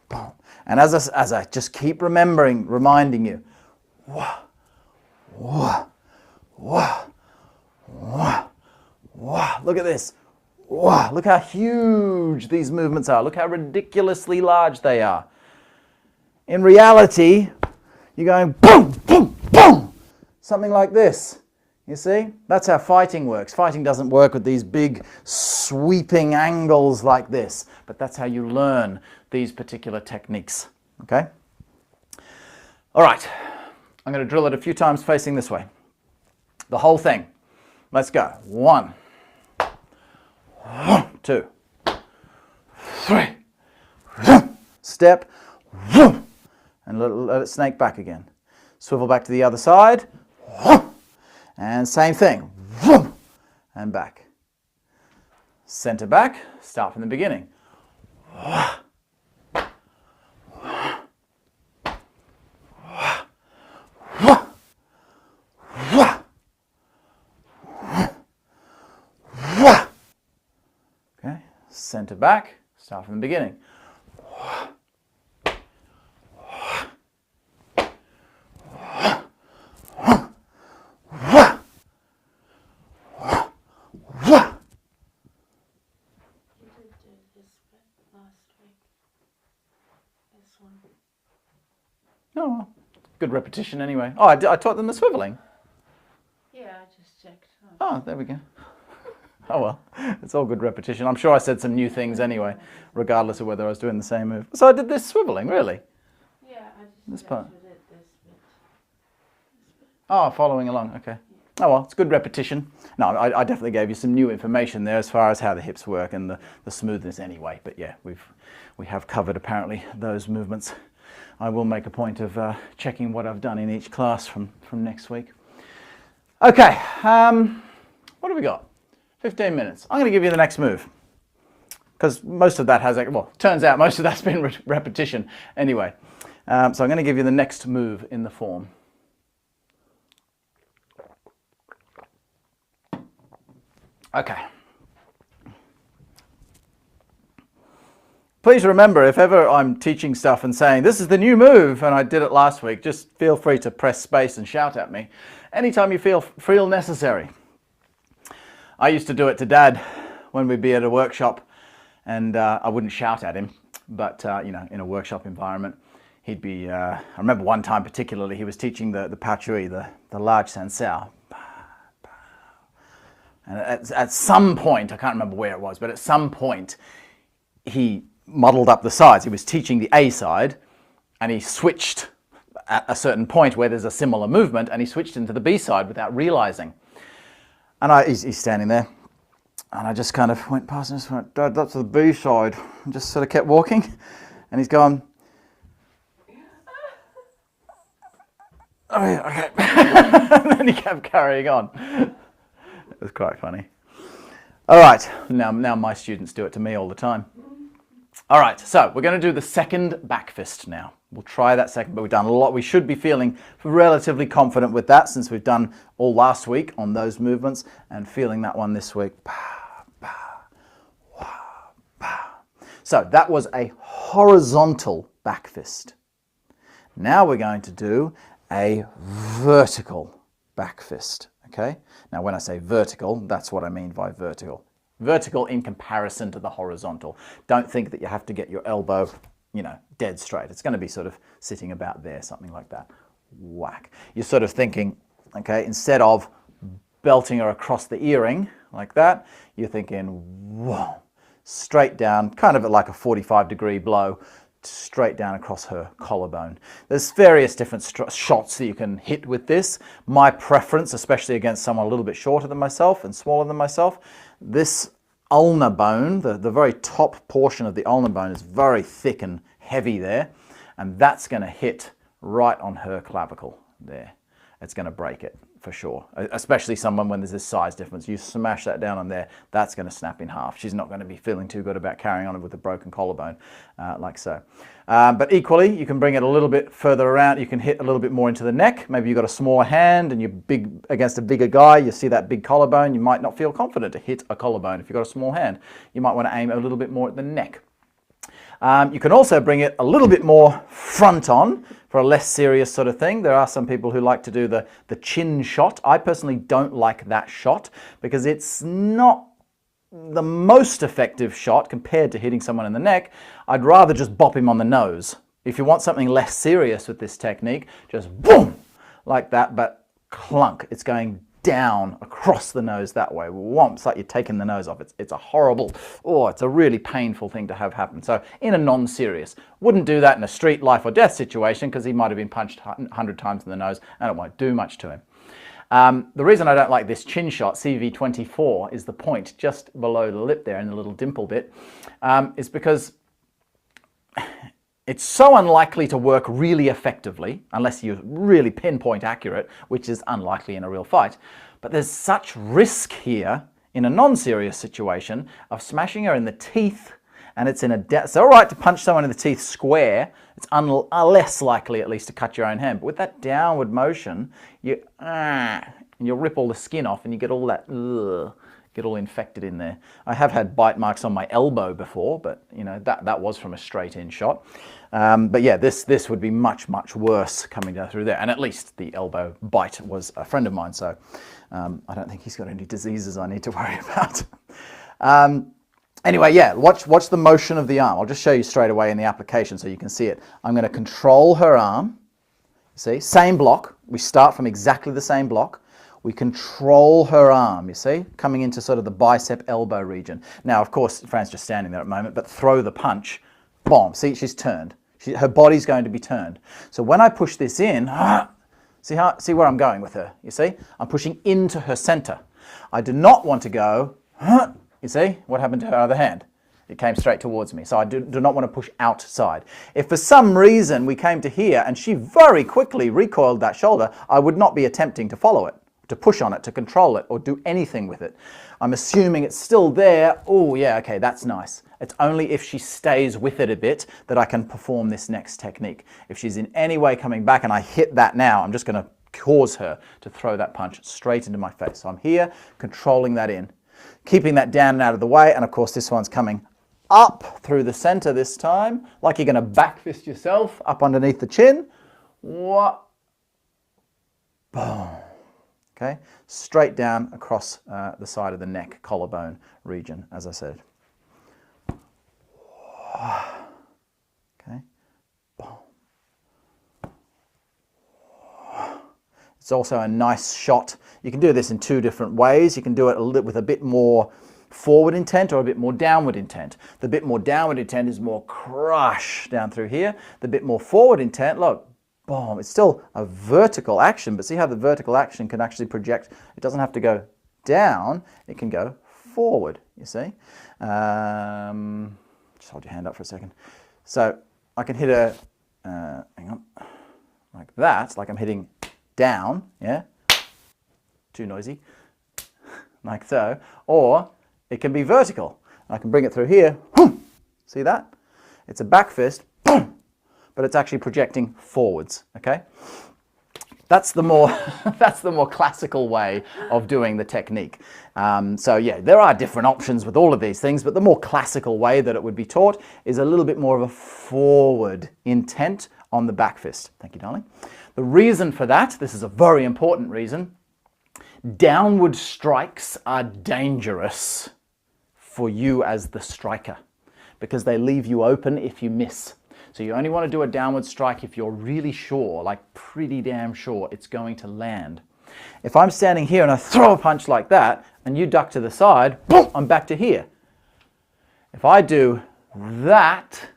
boom. And as I just keep reminding you, look at this. Look how huge these movements are. Look how ridiculously large they are. In reality, you're going boom, boom, boom. Something like this. You see? That's how fighting works. Fighting doesn't work with these big sweeping angles like this. But that's how you learn these particular techniques. Okay? All right. I'm going to drill it a few times facing this way. The whole thing. Let's go. 1, 2, 3. Step. And let it snake back again. Swivel back to the other side. And same thing. And back. Center back. Start from the beginning. Okay, center back, start from the beginning. Oh, well, good repetition anyway. Oh, I taught them the swiveling. Yeah, I just checked. Oh, there we go. Oh well, it's all good repetition. I'm sure I said some new things anyway, regardless of whether I was doing the same move. So I did this swiveling, really? Yeah, I just This part. did this bit. Oh, following along, okay. Oh well, it's good repetition. No, I definitely gave you some new information there as far as how the hips work and the smoothness anyway. But yeah, we have covered apparently those movements. I will make a point of checking what I've done in each class from next week. Okay, what have we got? 15 minutes. I'm going to give you the next move. Because most of that has, well, turns out most of that's been repetition anyway. So I'm going to give you the next move in the form. Okay. please remember, if ever I'm teaching stuff and saying, this is the new move, and I did it last week, just feel free to press space and shout at me anytime you feel necessary. I used to do it to Dad when we'd be at a workshop, and I wouldn't shout at him, but you know, in a workshop environment, he'd be, I remember one time particularly, he was teaching the pao chui, the large sansao. And at some point, I can't remember where it was, but at some point, he muddled up the sides. He was teaching the A side, and he switched at a certain point where there's a similar movement, and he switched into the B side without realizing. And he's standing there, and I just kind of went past and just went, Dad, that's the B side, and just sort of kept walking, and he's gone, oh yeah, okay. And then he kept carrying on. It was quite funny. All right, now my students do it to me all the time. All right, so we're going to do the second back fist now. We'll try that second, but we've done a lot. We should be feeling relatively confident with that since we've done all last week on those movements and feeling that one this week. So that was a horizontal back fist. Now we're going to do a vertical back fist, okay? Now when I say vertical, that's what I mean by vertical. Vertical in comparison to the horizontal. Don't think that you have to get your elbow, you know, dead straight. It's going to be sort of sitting about there, something like that. Whack. You're sort of thinking, okay, instead of belting her across the earring like that, you're thinking, whoa, straight down, kind of like a 45-degree blow, straight down across her collarbone. There's various different shots that you can hit with this. My preference, especially against someone a little bit shorter than myself and smaller than myself, this ulnar bone, the very top portion of the ulnar bone is very thick and heavy there, and that's going to hit right on her clavicle there. It's going to break it for sure, especially someone when there's this size difference. You smash that down on there, that's going to snap in half. She's not going to be feeling too good about carrying on with a broken collarbone like so. But equally, you can bring it a little bit further around. You can hit a little bit more into the neck. Maybe you've got a smaller hand and you're big against a bigger guy. You see that big collarbone. You might not feel confident to hit a collarbone. If you've got a small hand, you might want to aim a little bit more at the neck. You can also bring it a little bit more front on for a less serious sort of thing. There are some people who like to do the chin shot. I personally don't like that shot because it's not the most effective shot compared to hitting someone in the neck. I'd rather just bop him on the nose. If you want something less serious with this technique, just boom, like that, but clunk. It's going down across the nose that way. Whomp, it's like you're taking the nose off. It's a horrible, it's a really painful thing to have happen. So in a non-serious, wouldn't do that in a street life or death situation because he might have been punched 100 times in the nose and it won't do much to him. The reason I don't like this chin shot, CV24, is the point just below the lip there in the little dimple bit, is because it's so unlikely to work really effectively unless you're really pinpoint accurate, which is unlikely in a real fight. But there's such risk here in a non-serious situation of smashing her in the teeth, and it's it's all right to punch someone in the teeth square. It's less likely at least to cut your own hand. But with that downward motion, and you'll rip all the skin off and you get all that get all infected in there. I have had bite marks on my elbow before, but you know that was from a straight in shot. But yeah, this would be much worse coming down through there. And at least the elbow bite was a friend of mine, so I don't think he's got any diseases I need to worry about. Anyway, yeah, watch the motion of the arm. I'll just show you straight away in the application so you can see it. I'm going to control her arm. See, same block. We start from exactly the same block. We control her arm, you see, coming into sort of the bicep elbow region. Now, of course, Fran's just standing there at the moment, but throw the punch, boom, see, she's turned. Her body's going to be turned. So when I push this in, see where I'm going with her, you see? I'm pushing into her center. I do not want to go, you see, what happened to her other hand? It came straight towards me. So I do not want to push outside. If for some reason we came to here and she very quickly recoiled that shoulder, I would not be attempting to follow it, to push on it, to control it, or do anything with it. I'm assuming it's still there. Oh yeah, okay, that's nice. It's only if she stays with it a bit that I can perform this next technique. If she's in any way coming back and I hit that now, I'm just going to cause her to throw that punch straight into my face. So I'm here controlling that in, keeping that down and out of the way, and of course this one's coming up through the center this time, like you're going to back fist yourself up underneath the chin. What? Boom. Okay, straight down across the side of the neck, collarbone region, as I said. Okay. Boom. It's also a nice shot. You can do this in two different ways. You can do it with a bit more forward intent or a bit more downward intent. The bit more downward intent is more crush down through here. The bit more forward intent, look, boom, it's still a vertical action, but see how the vertical action can actually project. It doesn't have to go down, it can go forward, you see. Just hold your hand up for a second. So I can hit a, hang on, like that, like I'm hitting down, yeah, too noisy, like so, or it can be vertical. I can bring it through here, see that? It's a back fist, but it's actually projecting forwards, okay? That's the more, that's the more classical way of doing the technique. So yeah, there are different options with all of these things, but the more classical way that it would be taught is a little bit more of a forward intent on the back fist. Thank you, darling. The reason for that, this is a very important reason, downward strikes are dangerous for you as the striker because they leave you open if you miss. So you only want to do a downward strike if you're really sure, like pretty damn sure it's going to land. If I'm standing here and I throw a punch like that and you duck to the side, boom, I'm back to here. If I do that,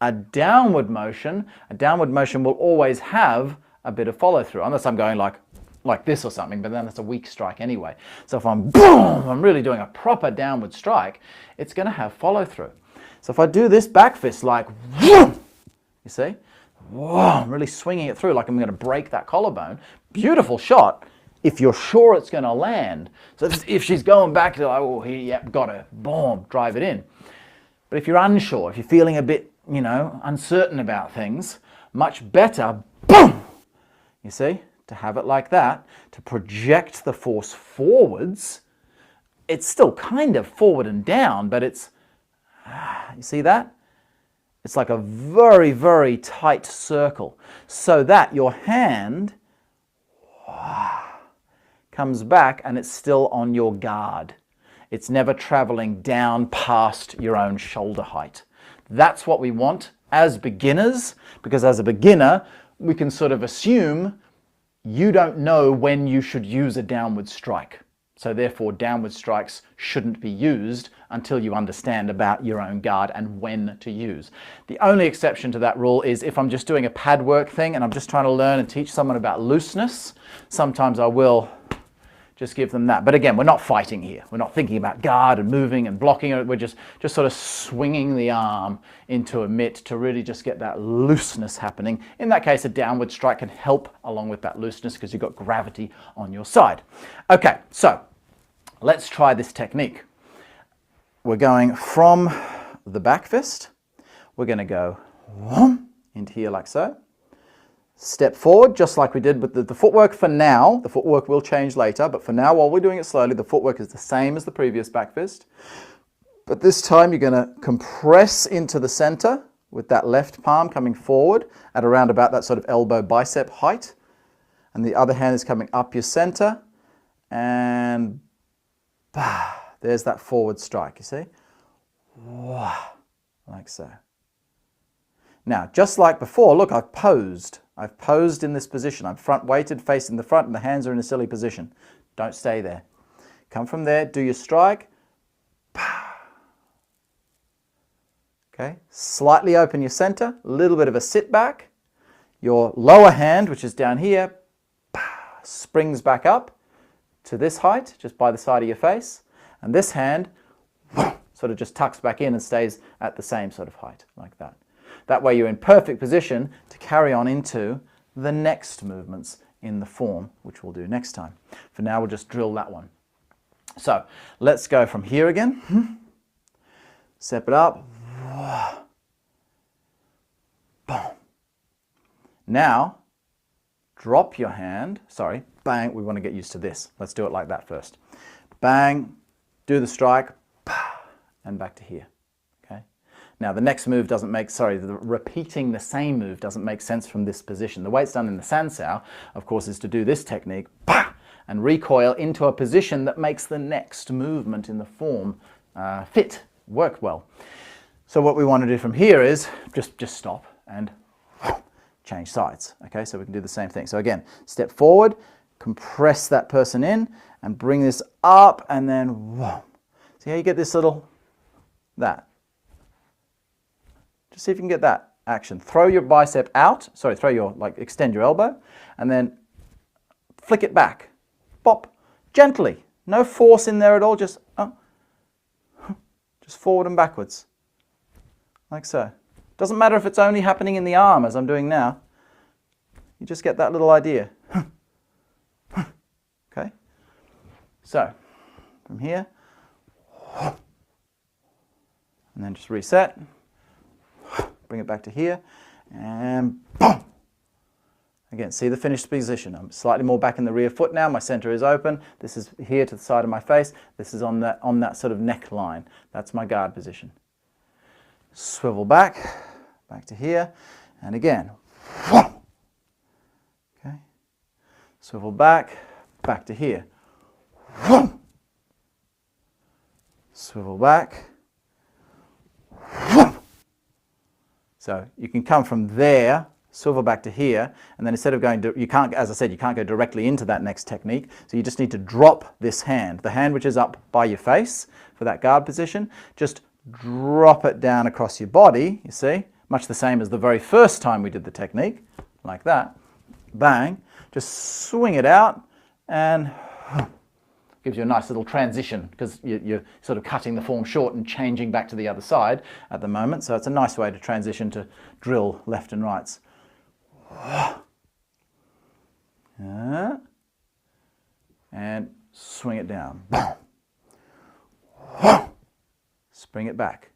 a downward motion will always have a bit of follow through, unless I'm going like this or something, but then that's a weak strike anyway. So if I'm boom, I'm really doing a proper downward strike, it's going to have follow through. So if I do this back fist like, you see, I'm really swinging it through like I'm going to break that collarbone. Beautiful shot if you're sure it's going to land. So if she's going back to like, oh, yep, got her, boom, drive it in. But if you're unsure, if you're feeling a bit, you know, uncertain about things, much better, boom, you see, to have it like that, to project the force forwards. It's still kind of forward and down, but it's, you see that? It's like a very, very tight circle so that your hand comes back and it's still on your guard. It's never traveling down past your own shoulder height. That's what we want as beginners, because as a beginner, we can sort of assume you don't know when you should use a downward strike. So therefore, downward strikes shouldn't be used until you understand about your own guard and when to use. The only exception to that rule is if I'm just doing a pad work thing and I'm just trying to learn and teach someone about looseness, sometimes I will just give them that. But again, we're not fighting here. We're not thinking about guard and moving and blocking. We're just sort of swinging the arm into a mitt to really just get that looseness happening. In that case, a downward strike can help along with that looseness because you've got gravity on your side. Okay, so let's try this technique. We're going from the back fist. We're going to go into here like so. Step forward, just like we did with the footwork for now. The footwork will change later, but for now, while we're doing it slowly, the footwork is the same as the previous back fist. But this time, you're going to compress into the center with that left palm coming forward at around about that sort of elbow bicep height. And the other hand is coming up your center. And there's that forward strike, you see? Like so. Now, just like before, look, I've posed. I've posed in this position. I'm front weighted, facing the front, and the hands are in a silly position. Don't stay there. Come from there, do your strike. Okay, slightly open your center, a little bit of a sit back. Your lower hand, which is down here, springs back up to this height, just by the side of your face. And this hand sort of just tucks back in and stays at the same sort of height, like that. That way you're in perfect position to carry on into the next movements in the form, which we'll do next time. For now, we'll just drill that one. So let's go from here again. Step it up. Boom. Now, drop your hand. Sorry, bang. We want to get used to this. Let's do it like that first. Bang, do the strike, and back to here. Okay. Now the next move doesn't make, repeating the same move doesn't make sense from this position. The way it's done in the Sansao, of course, is to do this technique, and recoil into a position that makes the next movement in the form work well. So what we want to do from here is just stop and change sides. Okay, so we can do the same thing. So again, step forward, compress that person in, and bring this up, and then whoa. See how you get this little, that. Just see if you can get that action. Throw your bicep out, extend your elbow, and then flick it back. Bop, gently. No force in there at all, just forward and backwards. Like so. Doesn't matter if it's only happening in the arm as I'm doing now. You just get that little idea. Okay? So, from here, and then just reset. Bring it back to here, and boom! Again, see the finished position. I'm slightly more back in the rear foot now. My center is open. This is here to the side of my face. This is on that sort of neckline. That's my guard position. Swivel back to here, and again. Okay. Swivel back to here. Swivel back. So you can come from there, swivel back to here, and then instead of going to, you can't, as I said, you can't go directly into that next technique, so you just need to drop this hand, the hand which is up by your face for that guard position, just drop it down across your body, you see, much the same as the very first time we did the technique, like that, bang, just swing it out, and gives you a nice little transition because you're sort of cutting the form short and changing back to the other side at the moment. So it's a nice way to transition to drill left and rights. And swing it down. Spring it back.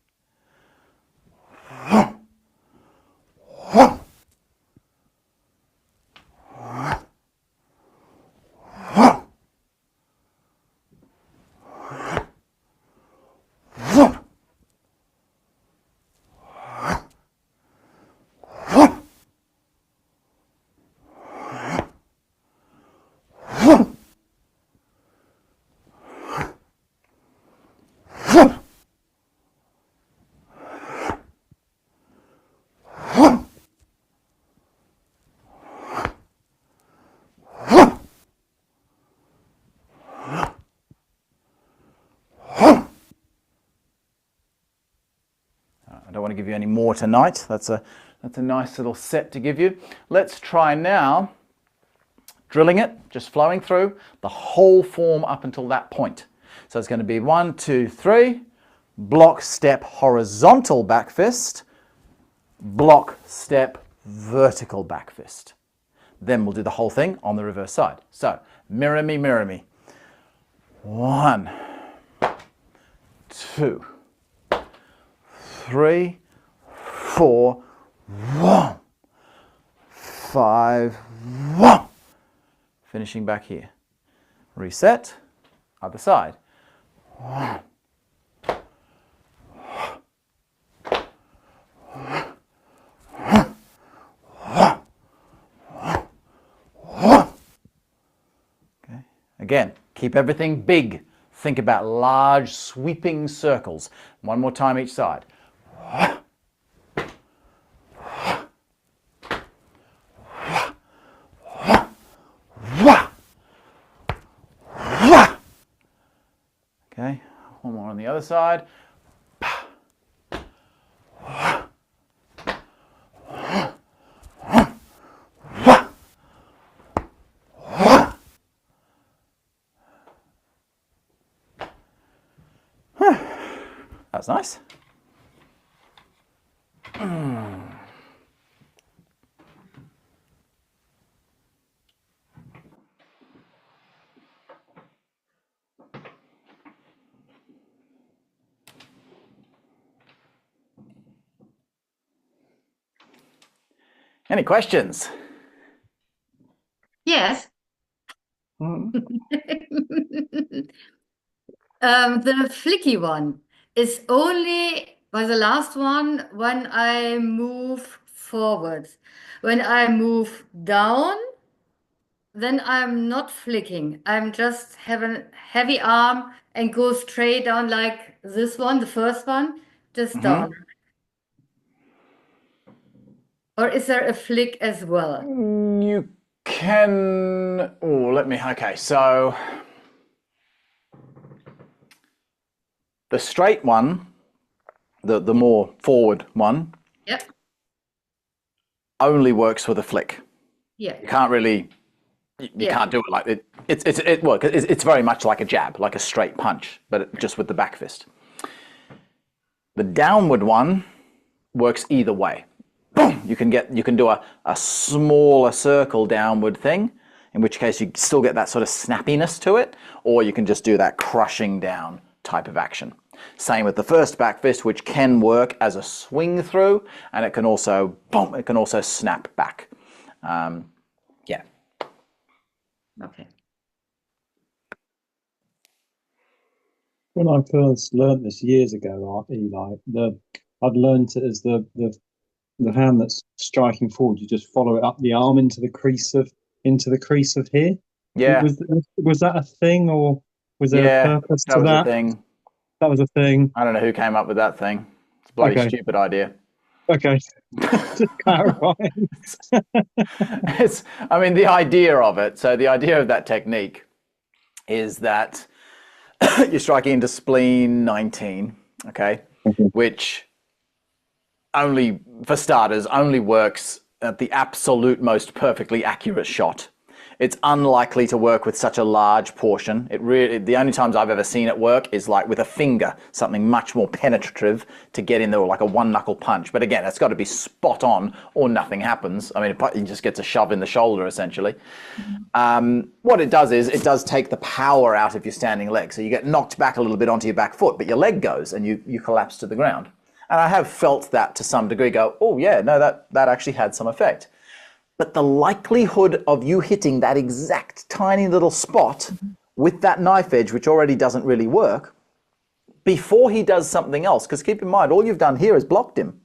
I don't want to give you any more tonight. That's a nice little set to give you. Let's try now drilling it, just flowing through the whole form up until that point. So it's going to be 1, 2, 3, block, step, horizontal back fist, block, step, vertical back fist. Then we'll do the whole thing on the reverse side. So mirror me, mirror me. 1, 2, 3, 4, 1, 5, 1. Finishing back here. Reset, other side. 1. Okay. Again, keep everything big. Think about large sweeping circles. One more time each side. Okay, one more on the other side. That's nice. Any questions? Yes. The flicky one is only By the last one, when I move forward. When I move down, then I'm not flicking. I'm just having heavy arm and go straight down like this one, the first one, just down. Or is there a flick as well? You can. Oh, okay, so the straight one, the more forward one, Yep. only works with a flick. Yeah. You can't really. You can't do it like it. It's very much like a jab, like a straight punch, but just with the back fist. The downward one works either way. Boom! You can do a smaller circle downward thing, in which case you still get that sort of snappiness to it, or you can just do that crushing down type of action. Same with the first back fist, which can work as a swing through, and it can also snap back. Yeah. Okay. When I first learnt this years ago, Eli, I'd learnt it as the hand that's striking forward. You just follow it up the arm into the crease of here. Yeah. Was that a thing, or was there a purpose to was that? a thing. That was a thing. I don't know who came up with that thing. It's a bloody Okay. stupid idea. Okay. Just clarifying. The idea of it, so the idea of that technique is that you're striking into spleen 19, okay, which only, for starters, only works at the absolute most perfectly accurate shot. It's unlikely to work with such a large portion. The only times I've ever seen it work is like with a finger, something much more penetrative to get in there, like a one knuckle punch. But again, it's got to be spot on or nothing happens. I mean, it just gets a shove in the shoulder, essentially. What it does is it does take the power out of your standing leg. So you get knocked back a little bit onto your back foot, but your leg goes and you collapse to the ground. And I have felt that to some degree go, oh yeah, no, that actually had some effect. But the likelihood of you hitting that exact tiny little spot with that knife edge, which already doesn't really work, before he does something else, because keep in mind, all you've done here is blocked him.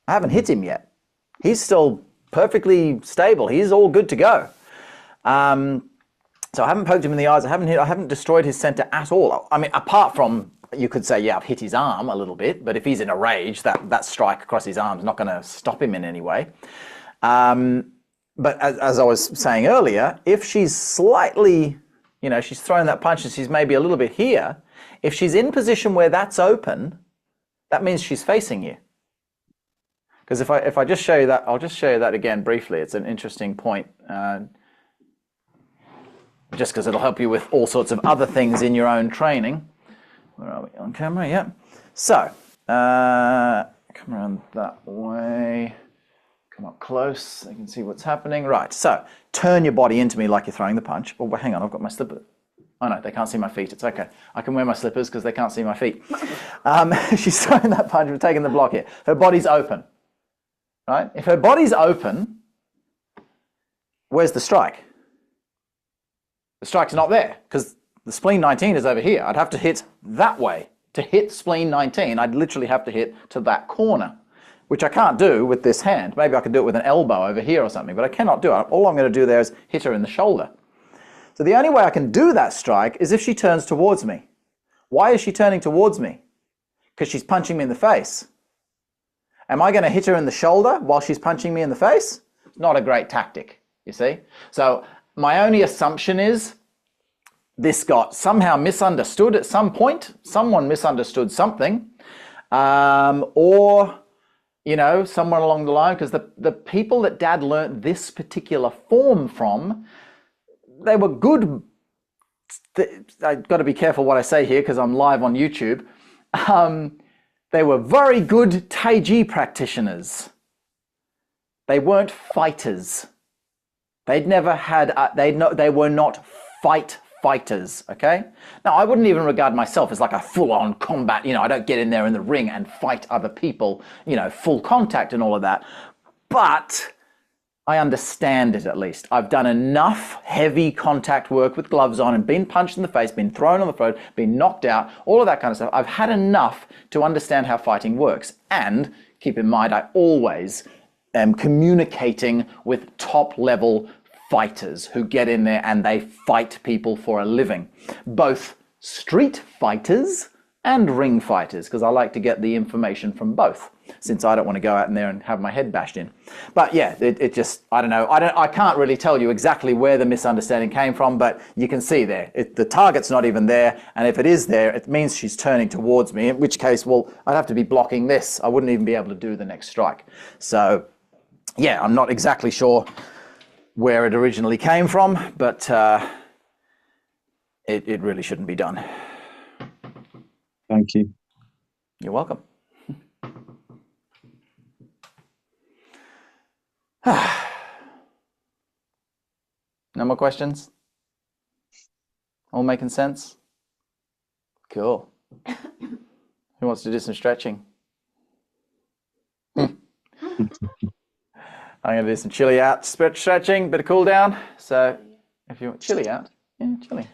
I haven't hit him yet. He's still perfectly stable. He's all good to go. So I haven't poked him in the eyes. I haven't destroyed his center at all. I mean, apart from, you could say, yeah, I've hit his arm a little bit, but if he's in a rage, that strike across his arm is not going to stop him in any way. But as I was saying earlier, if she's slightly, she's throwing that punch and she's maybe a little bit here, if she's in position where that's open, that means she's facing you. Because if I just show you that, I'll just show you that again briefly. It's an interesting point, just because it'll help you with all sorts of other things in your own training. Where are we on camera? Yeah. So, come around that way. Come up close so you can see what's happening. Right, so turn your body into me like you're throwing the punch. Oh, hang on, I've got my slippers. Oh no, they can't see my feet. It's okay. I can wear my slippers because they can't see my feet. She's throwing that punch. We're taking the block here. Her body's open. Right? If her body's open, where's the strike? The strike's not there because the spleen 19 is over here. I'd have to hit that way. To hit spleen 19, I'd literally have to hit to that corner, which I can't do with this hand. Maybe I could do it with an elbow over here or something, but I cannot do it. All I'm going to do there is hit her in the shoulder. So the only way I can do that strike is if she turns towards me. Why is she turning towards me? Because she's punching me in the face. Am I going to hit her in the shoulder while she's punching me in the face? Not a great tactic, you see? So my only assumption is this got somehow misunderstood at some point. Someone misunderstood something. Or someone along the line, because the people that Dad learnt this particular form from, they were good. I've got to be careful what I say here because I'm live on YouTube. They were very good Taiji practitioners. They weren't fighters. They were not fighters, okay? Now, I wouldn't even regard myself as like a full-on combat, I don't get in there in the ring and fight other people, full contact and all of that. But I understand it at least. I've done enough heavy contact work with gloves on and been punched in the face, been thrown on the floor, been knocked out, all of that kind of stuff. I've had enough to understand how fighting works. And keep in mind, I always am communicating with top level fighters who get in there and they fight people for a living. Both street fighters and ring fighters, because I like to get the information from both, since I don't want to go out in there and have my head bashed in. But yeah, it just, I don't know. I can't really tell you exactly where the misunderstanding came from, but you can see there. The target's not even there, and if it is there, it means she's turning towards me, in which case, well, I'd have to be blocking this. I wouldn't even be able to do the next strike. So yeah, I'm not exactly sure where it originally came from, but it really shouldn't be done. Thank you. You're welcome. No more questions? All making sense? Cool. Who wants to do some stretching? I'm going to do some chilly out stretching, bit of cool down. So if you want chilly out, yeah, chilly.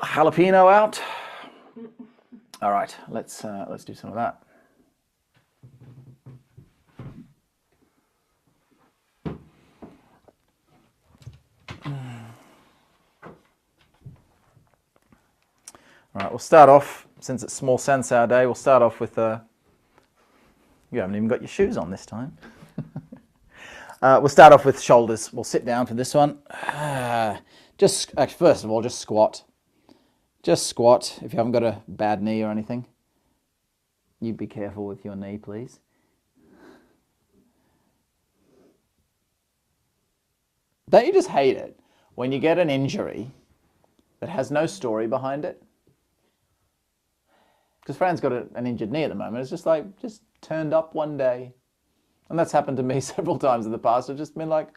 Jalapeno out. All right, let's do some of that. All right, we'll start off, since it's small sensor day, we'll start off with, you haven't even got your shoes on this time. We'll start off with shoulders. We'll sit down for this one. First of all, just squat. Just squat if you haven't got a bad knee or anything. You be careful with your knee, please. Don't you just hate it when you get an injury that has no story behind it? Because Fran's got an injured knee at the moment. It's just like, just turned up one day. And that's happened to me several times in the past. I've just been like,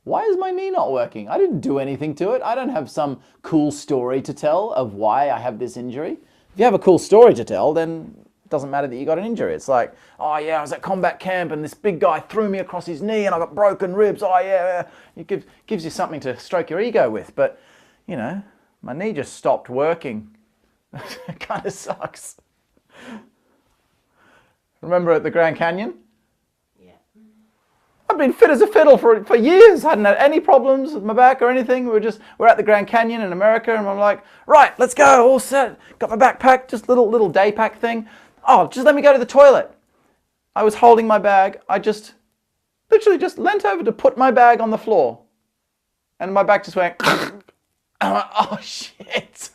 why is my knee not working? I didn't do anything to it. I don't have some cool story to tell of why I have this injury. If you have a cool story to tell, then it doesn't matter that you got an injury. It's like, oh yeah, I was at combat camp and this big guy threw me across his knee and I got broken ribs. Oh yeah. It gives you something to stroke your ego with. But, you know, my knee just stopped working. It kind of sucks. Remember at the Grand Canyon? Yeah. I've been fit as a fiddle for years. I hadn't had any problems with my back or anything. We're at the Grand Canyon in America, and I'm like, right, let's go, all set. Got my backpack, just little day pack thing. Oh, just let me go to the toilet. I was holding my bag. I just literally just leant over to put my bag on the floor, and my back just went. I'm like, oh shit.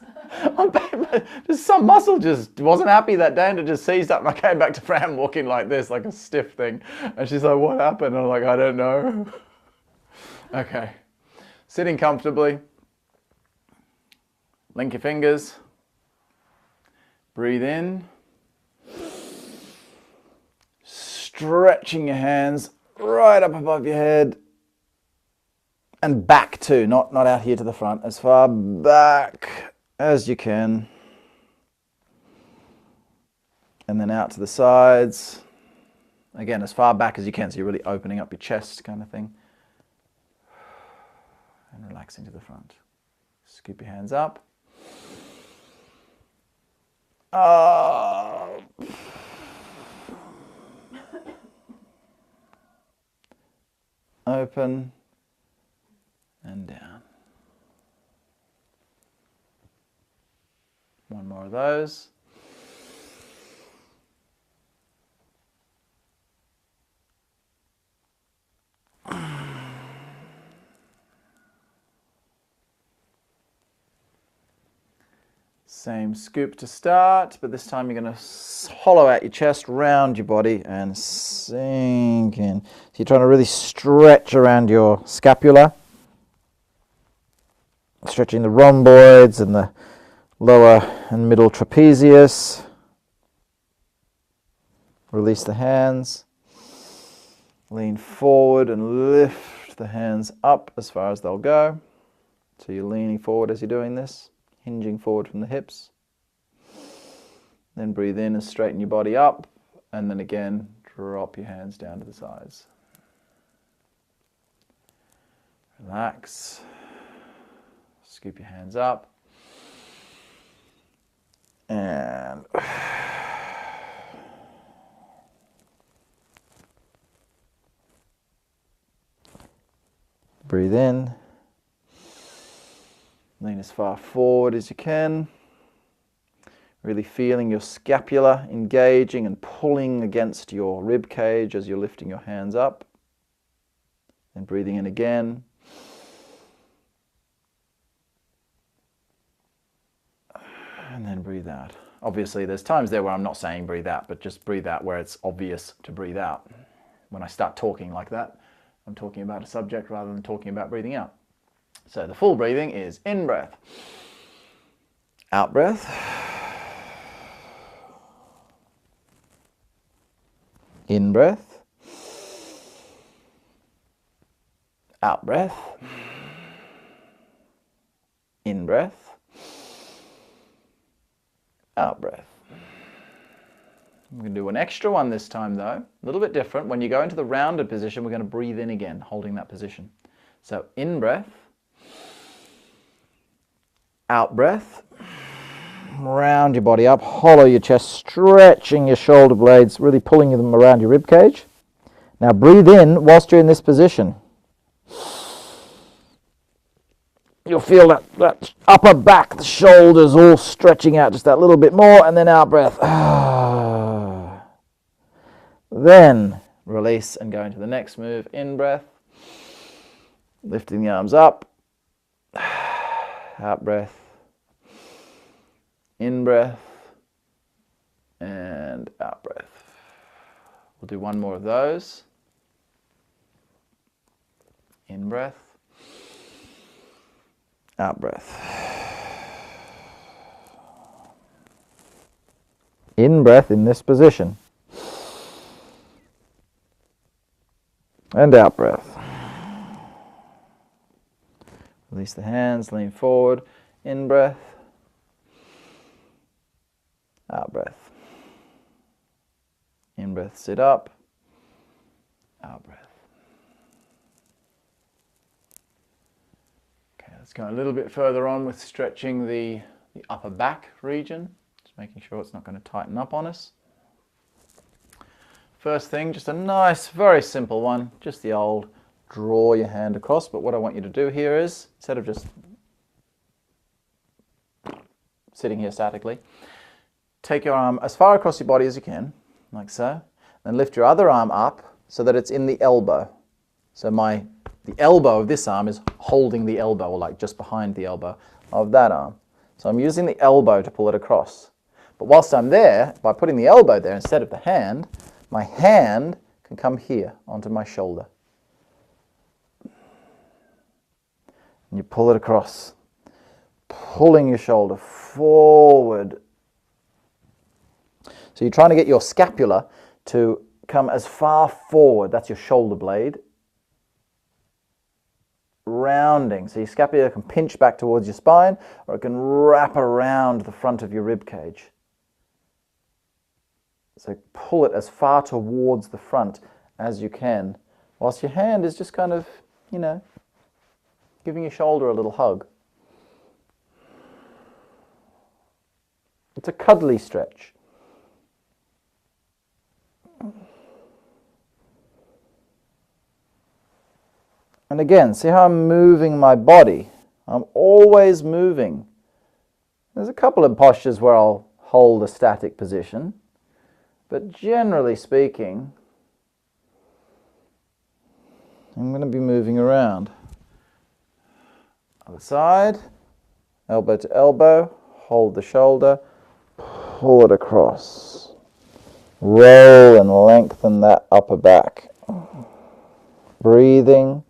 Just some muscle just wasn't happy that day and it just seized up, and I came back to Fran walking like this, like a stiff thing, and she's like, what happened? And I'm like, I don't know. Okay, sitting comfortably, link your fingers, breathe in, stretching your hands right up above your head, and back too, not out here to the front, as far back as you can, and then out to the sides, again as far back as you can, so you're really opening up your chest kind of thing, and relaxing to the front. Scoop your hands up, open and down. One more of those. Same scoop to start, but this time you're going to hollow out your chest, round your body, and sink in. So you're trying to really stretch around your scapula, stretching the rhomboids and the lower and middle trapezius. Release the hands. Lean forward and lift the hands up as far as they'll go. So you're leaning forward as you're doing this, hinging forward from the hips. Then breathe in and straighten your body up, and then again drop your hands down to the sides. Relax. Scoop your hands up. And breathe in. Lean as far forward as you can. Really feeling your scapula engaging and pulling against your rib cage as you're lifting your hands up. And breathing in again. And then breathe out. Obviously, there's times there where I'm not saying breathe out, but just breathe out where it's obvious to breathe out. When I start talking like that, I'm talking about a subject rather than talking about breathing out. So the full breathing is in breath, out breath, in breath, out breath, in breath, out breath. I'm going to do an extra one this time though, a little bit different. When you go into the rounded position, we're going to breathe in again, holding that position. So in breath, out breath, round your body up, hollow your chest, stretching your shoulder blades, really pulling them around your rib cage. Now breathe in whilst you're in this position. You'll feel that upper back, the shoulders all stretching out just that little bit more, and then out breath. Then release and go into the next move. In breath, lifting the arms up, out breath, in breath, and out breath. We'll do one more of those. In breath, out breath. In breath in this position. And out breath. Release the hands, lean forward. In breath, out breath. In breath, sit up. Out breath. Okay, let's go a little bit further on with stretching the upper back region. Just making sure it's not going to tighten up on us. First thing, just a nice, very simple one. Just the old draw your hand across. But what I want you to do here is, instead of just sitting here statically, take your arm as far across your body as you can, like so. Then lift your other arm up so that it's in the elbow. So the elbow of this arm is holding the elbow, or like just behind the elbow of that arm. So I'm using the elbow to pull it across. But whilst I'm there, by putting the elbow there instead of the hand, my hand can come here onto my shoulder. And you pull it across, pulling your shoulder forward. So you're trying to get your scapula to come as far forward, that's your shoulder blade, rounding. So your scapula can pinch back towards your spine, or it can wrap around the front of your rib cage. So pull it as far towards the front as you can, whilst your hand is just kind of, giving your shoulder a little hug. It's a cuddly stretch. And again, see how I'm moving my body? I'm always moving. There's a couple of postures where I'll hold a static position. But generally speaking, I'm going to be moving around. Other side, elbow to elbow, hold the shoulder, pull it across. Roll and lengthen that upper back. Breathing.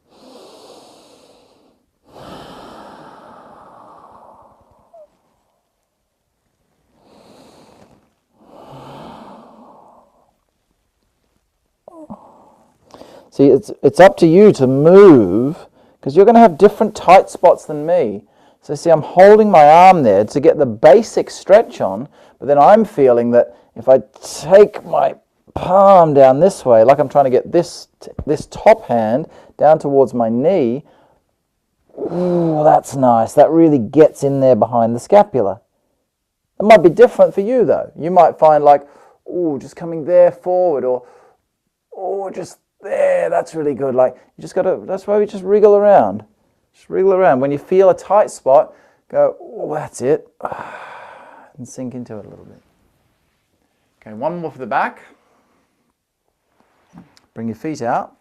See, it's up to you to move, because you're going to have different tight spots than me. So see, I'm holding my arm there to get the basic stretch on, but then I'm feeling that if I take my palm down this way, like I'm trying to get this top hand down towards my knee, Ooh, that's nice. That really gets in there behind the scapula. It might be different for you though. You might find like, ooh, just coming there forward, or oh, just there. That's really good. Like you just gotta. That's why we just wriggle around. Just wriggle around. When you feel a tight spot, go. Oh, that's it. And sink into it a little bit. Okay, one more for the back. Bring your feet out.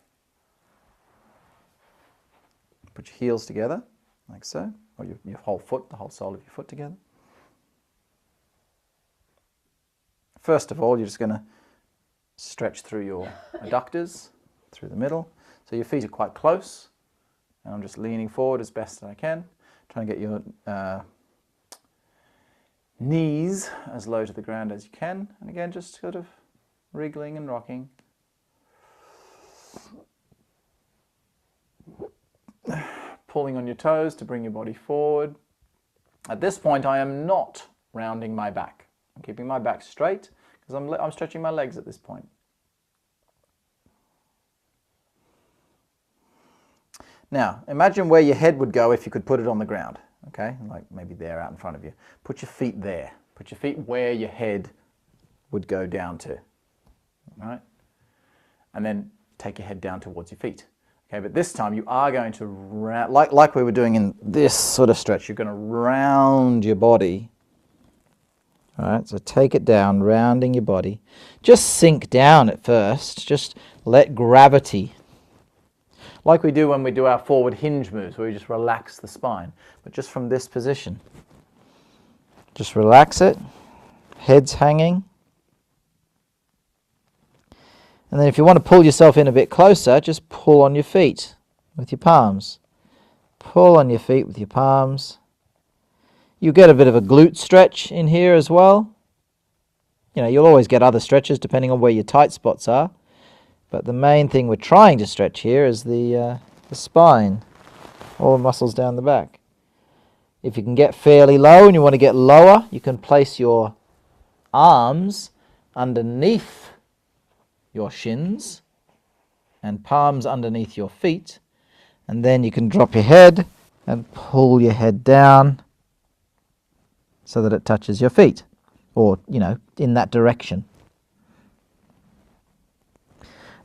Put your heels together, like so, or your whole foot, the whole sole of your foot together. First of all, you're just going to stretch through your adductors, through the middle. So your feet are quite close, and I'm just leaning forward as best I can, trying to get your knees as low to the ground as you can, and again, just sort of wriggling and rocking. Pulling on your toes to bring your body forward. At this point, I am not rounding my back. I'm keeping my back straight because I'm stretching my legs at this point. Now, imagine where your head would go if you could put it on the ground. Okay, like maybe there out in front of you. Put your feet there. Put your feet where your head would go down to. All right? And then take your head down towards your feet. Okay, but this time you are going to, like we were doing in this sort of stretch, you're going to round your body. All right, so take it down, rounding your body. Just sink down at first. Just let gravity, like we do when we do our forward hinge moves, where we just relax the spine, but just from this position. Just relax it, head's hanging. And then if you want to pull yourself in a bit closer, just pull on your feet with your palms. Pull on your feet with your palms. You get a bit of a glute stretch in here as well. You know, you'll always get other stretches depending on where your tight spots are. But the main thing we're trying to stretch here is the spine, all the muscles down the back. If you can get fairly low and you want to get lower, you can place your arms underneath your shins and palms underneath your feet, and then you can drop your head and pull your head down so that it touches your feet, or, you know, in that direction.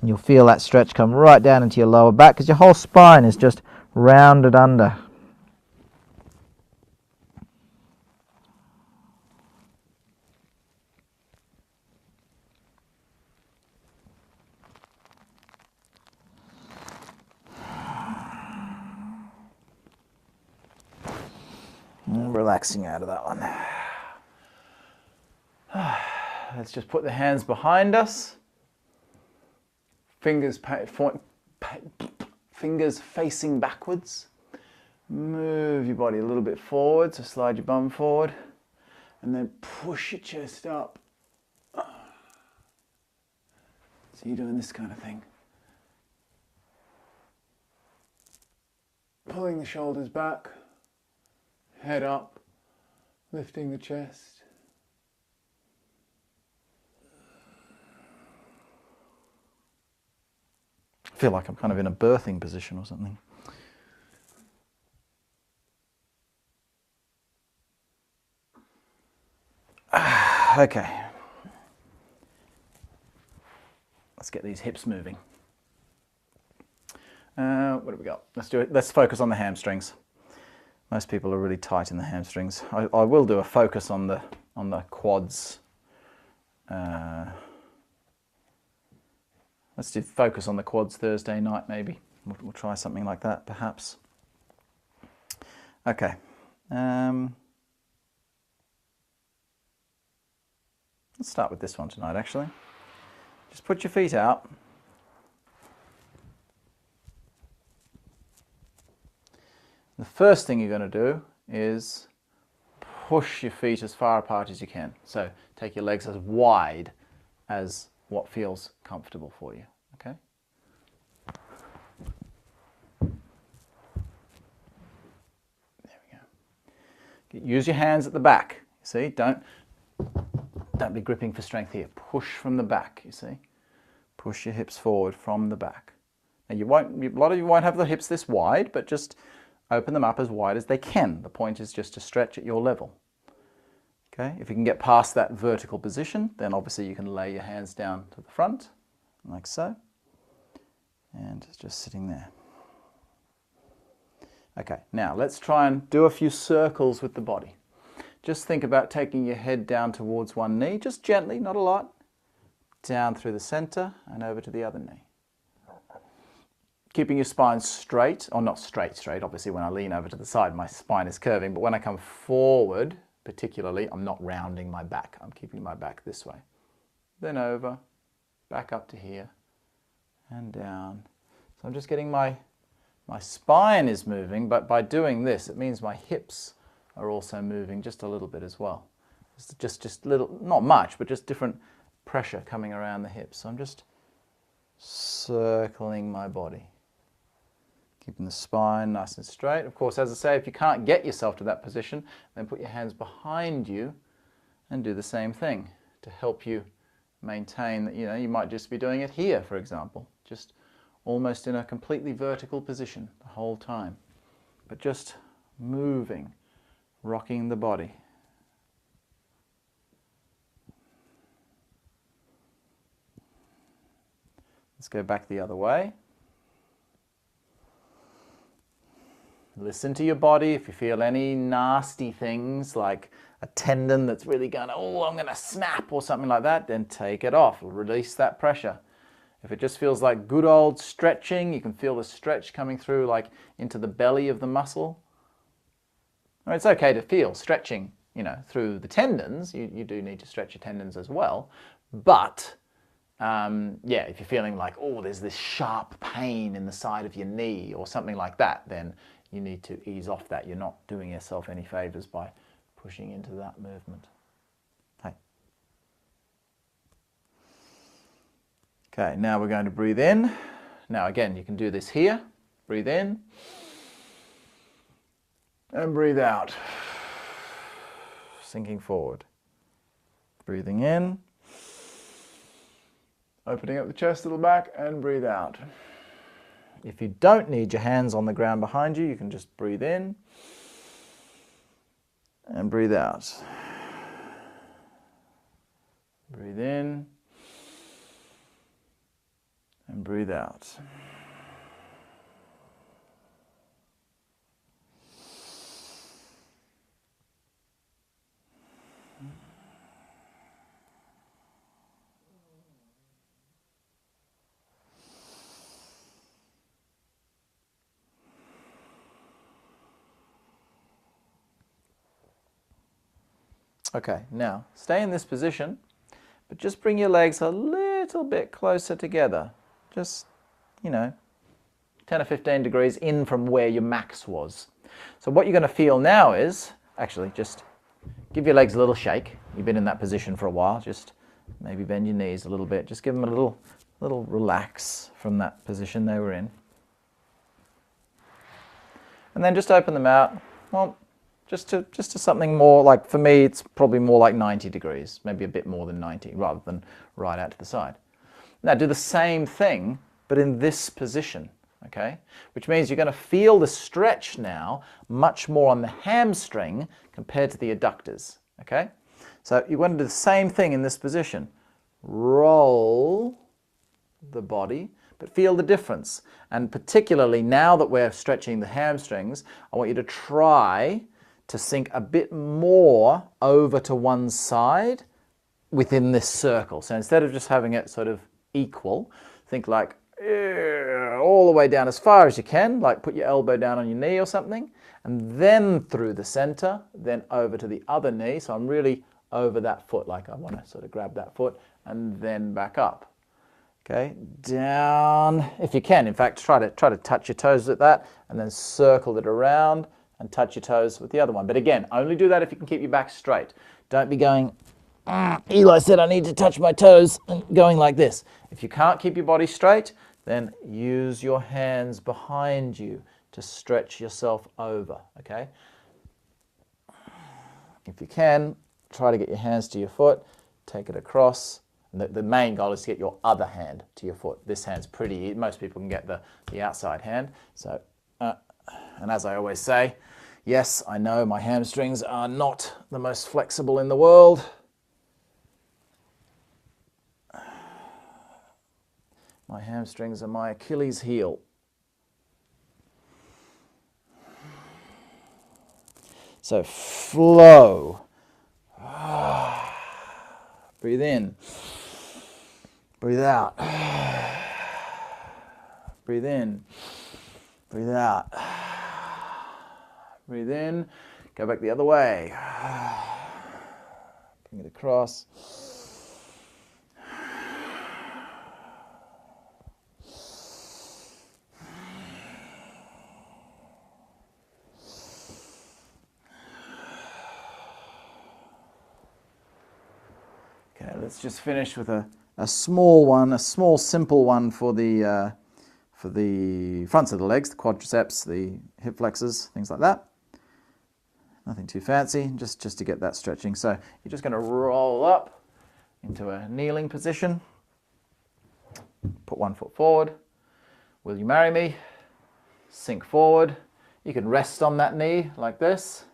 And you'll feel that stretch come right down into your lower back because your whole spine is just rounded under. And relaxing out of that one. Let's just put the hands behind us. Fingers facing backwards. Move your body a little bit forward, so slide your bum forward. And then push your chest up. So you're doing this kind of thing. Pulling the shoulders back. Head up, lifting the chest. I feel like I'm kind of in a birthing position or something. Okay. Let's get these hips moving. What have we got? Let's do it. Let's focus on the hamstrings. Most people are really tight in the hamstrings. I will do a focus on the quads. Let's do focus on the quads Thursday night, maybe. We'll try something like that, perhaps. Okay. Let's start with this one tonight, actually. Just put your feet out. The first thing you're going to do is push your feet as far apart as you can. So take your legs as wide as what feels comfortable for you. Okay? There we go. Use your hands at the back. See, don't be gripping for strength here. Push from the back, you see. Push your hips forward from the back. Now a lot of you won't have the hips this wide, but just open them up as wide as they can. The point is just to stretch at your level. Okay, if you can get past that vertical position, then obviously you can lay your hands down to the front, like so, and it's just sitting there. Okay, now let's try and do a few circles with the body. Just think about taking your head down towards one knee, just gently, not a lot, down through the center and over to the other knee. Keeping your spine straight, or not straight, obviously when I lean over to the side my spine is curving, but when I come forward, particularly, I'm not rounding my back, I'm keeping my back this way. Then over, back up to here, and down. So I'm just getting my spine is moving, but by doing this, it means my hips are also moving just a little bit as well. Just little, not much, but just different pressure coming around the hips. So I'm just circling my body, keeping the spine nice and straight. Of course, as I say, if you can't get yourself to that position, then put your hands behind you and do the same thing to help you maintain that, you might just be doing it here, for example, just almost in a completely vertical position the whole time, but just moving, rocking the body. Let's go back the other way. Listen to your body. If you feel any nasty things like a tendon that's really going, oh, I'm going to snap or something like that, then take it off. Release that pressure. If it just feels like good old stretching, you can feel the stretch coming through like into the belly of the muscle. I mean, it's okay to feel stretching, through the tendons. You do need to stretch your tendons as well. But yeah, if you're feeling like, oh, there's this sharp pain in the side of your knee or something like that, then you need to ease off that. You're not doing yourself any favors by pushing into that movement. Okay, now we're going to breathe in. Now again, you can do this here. Breathe in and breathe out. Sinking forward. Breathing in. Opening up the chest to the back and breathe out. If you don't need your hands on the ground behind you, you can just breathe in and breathe out. Breathe in and breathe out. Okay, now stay in this position, but just bring your legs a little bit closer together. Just, 10 or 15 degrees in from where your max was. So what you're going to feel now is, actually just give your legs a little shake. You've been in that position for a while. Just maybe bend your knees a little bit. Just give them a little relax from that position they were in. And then just open them out. Well, just to something more like, for me, it's probably more like 90 degrees, maybe a bit more than 90, rather than right out to the side. Now do the same thing, but in this position, okay? Which means you're going to feel the stretch now much more on the hamstring compared to the adductors, okay? So you want to do the same thing in this position. Roll the body, but feel the difference. And particularly now that we're stretching the hamstrings, I want you to try to sink a bit more over to one side within this circle. So instead of just having it sort of equal, think like all the way down as far as you can, like put your elbow down on your knee or something, and then through the center, then over to the other knee. So I'm really over that foot, like I want to sort of grab that foot and then back up. Okay, down, if you can, in fact, try to touch your toes with that and then circle it around and touch your toes with the other one. But again, only do that if you can keep your back straight. Don't be going, Eli said I need to touch my toes, and going like this. If you can't keep your body straight, then use your hands behind you to stretch yourself over, okay? If you can, try to get your hands to your foot, take it across. The main goal is to get your other hand to your foot. This hand's pretty easy. Most people can get the outside hand. So And as I always say, yes, I know my hamstrings are not the most flexible in the world. My hamstrings are my Achilles heel. So flow. Breathe in. Breathe out. Breathe in. Breathe out. Breathe in. Go back the other way. Bring it across. Okay, let's just finish with a small one, a small simple one for the fronts of the legs, the quadriceps, the hip flexors, things like that. Nothing too fancy, just to get that stretching. So you're just going to roll up into a kneeling position. Put one foot forward. Will you marry me? Sink forward. You can rest on that knee like this.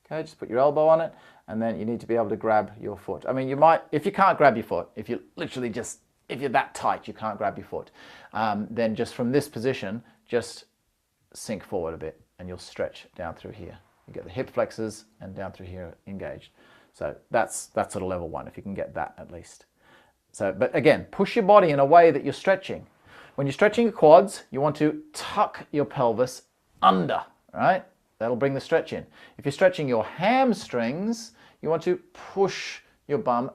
Okay, just put your elbow on it, and then you need to be able to grab your foot. I mean, you might, if you can't grab your foot, if you literally just, if you're that tight, you can't grab your foot, then just from this position, just sink forward a bit, and you'll stretch down through here. You get the hip flexors and down through here engaged. So that's sort of level one, if you can get that at least. So, but again, push your body in a way that you're stretching. When you're stretching your quads, you want to tuck your pelvis under, right? That'll bring the stretch in. If you're stretching your hamstrings, you want to push your bum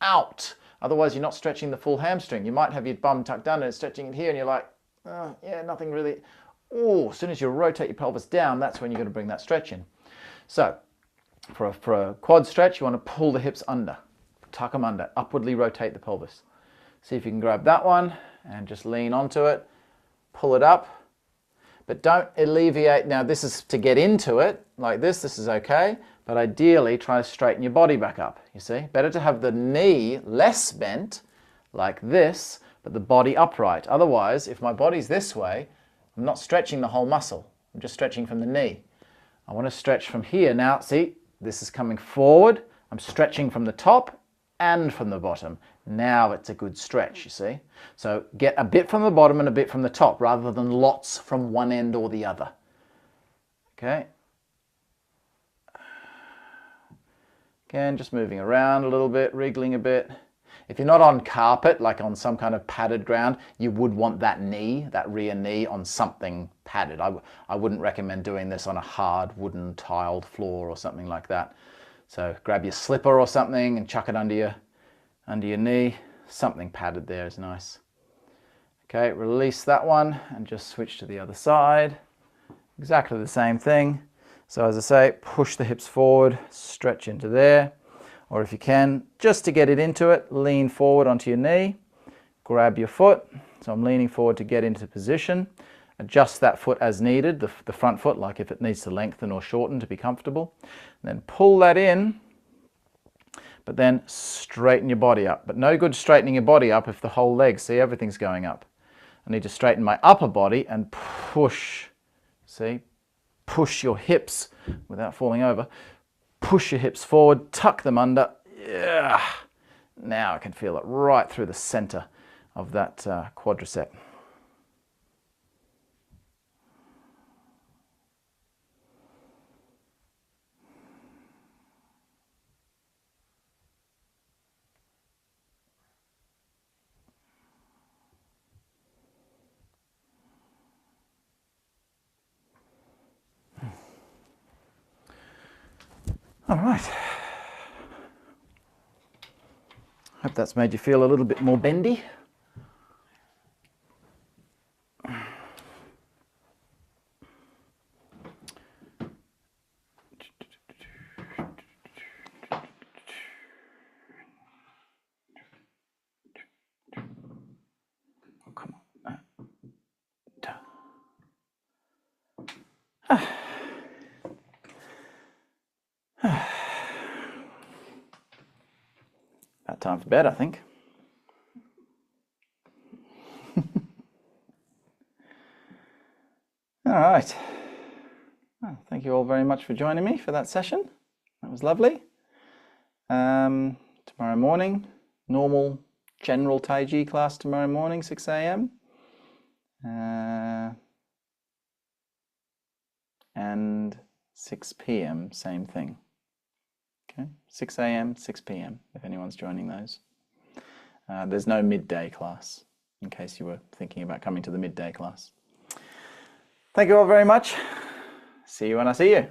out. Otherwise, you're not stretching the full hamstring. You might have your bum tucked under and stretching it here, and you're like, oh, yeah, nothing really. Oh, as soon as you rotate your pelvis down, that's when you're going to bring that stretch in. So, for a quad stretch, you want to pull the hips under, tuck them under, upwardly rotate the pelvis. See if you can grab that one and just lean onto it, pull it up. But don't alleviate, now this is to get into it, like this is okay, but ideally try to straighten your body back up, you see. Better to have the knee less bent, like this, but the body upright. Otherwise, if my body's this way, I'm not stretching the whole muscle, I'm just stretching from the knee. I want to stretch from here. Now, see, this is coming forward, I'm stretching from the top and from the bottom. Now it's a good stretch, you see. So get a bit from the bottom and a bit from the top rather than lots from one end or the other. Okay. Again, just moving around a little bit, wriggling a bit. If you're not on carpet, like on some kind of padded ground, you would want that knee, that rear knee, on something padded. I wouldn't recommend doing this on a hard wooden tiled floor or something like that. So grab your slipper or something and chuck it under your knee. Something padded there is nice. Okay, release that one and just switch to the other side. Exactly the same thing. So as I say, push the hips forward, stretch into there. Or if you can, just to get it into it, lean forward onto your knee, grab your foot. So I'm leaning forward to get into position. Adjust that foot as needed, the front foot, like if it needs to lengthen or shorten to be comfortable. And then pull that in, but then straighten your body up. But no good straightening your body up if the whole leg, see, everything's going up. I need to straighten my upper body and push, see, push your hips without falling over. Push your hips forward, tuck them under. Yeah. Now I can feel it right through the center of that quadricep. All right. Hope that's made you feel a little bit more bendy. Oh, come on. About time for bed, I think. All right. you all very much for joining me for that session. That was lovely. Tomorrow morning, normal general Taiji class tomorrow morning, 6 a.m. And 6 p.m., same thing. Okay, 6 a.m., 6 p.m., if anyone's joining those. There's no midday class, in case you were thinking about coming to the midday class. Thank you all very much. See you when I see you.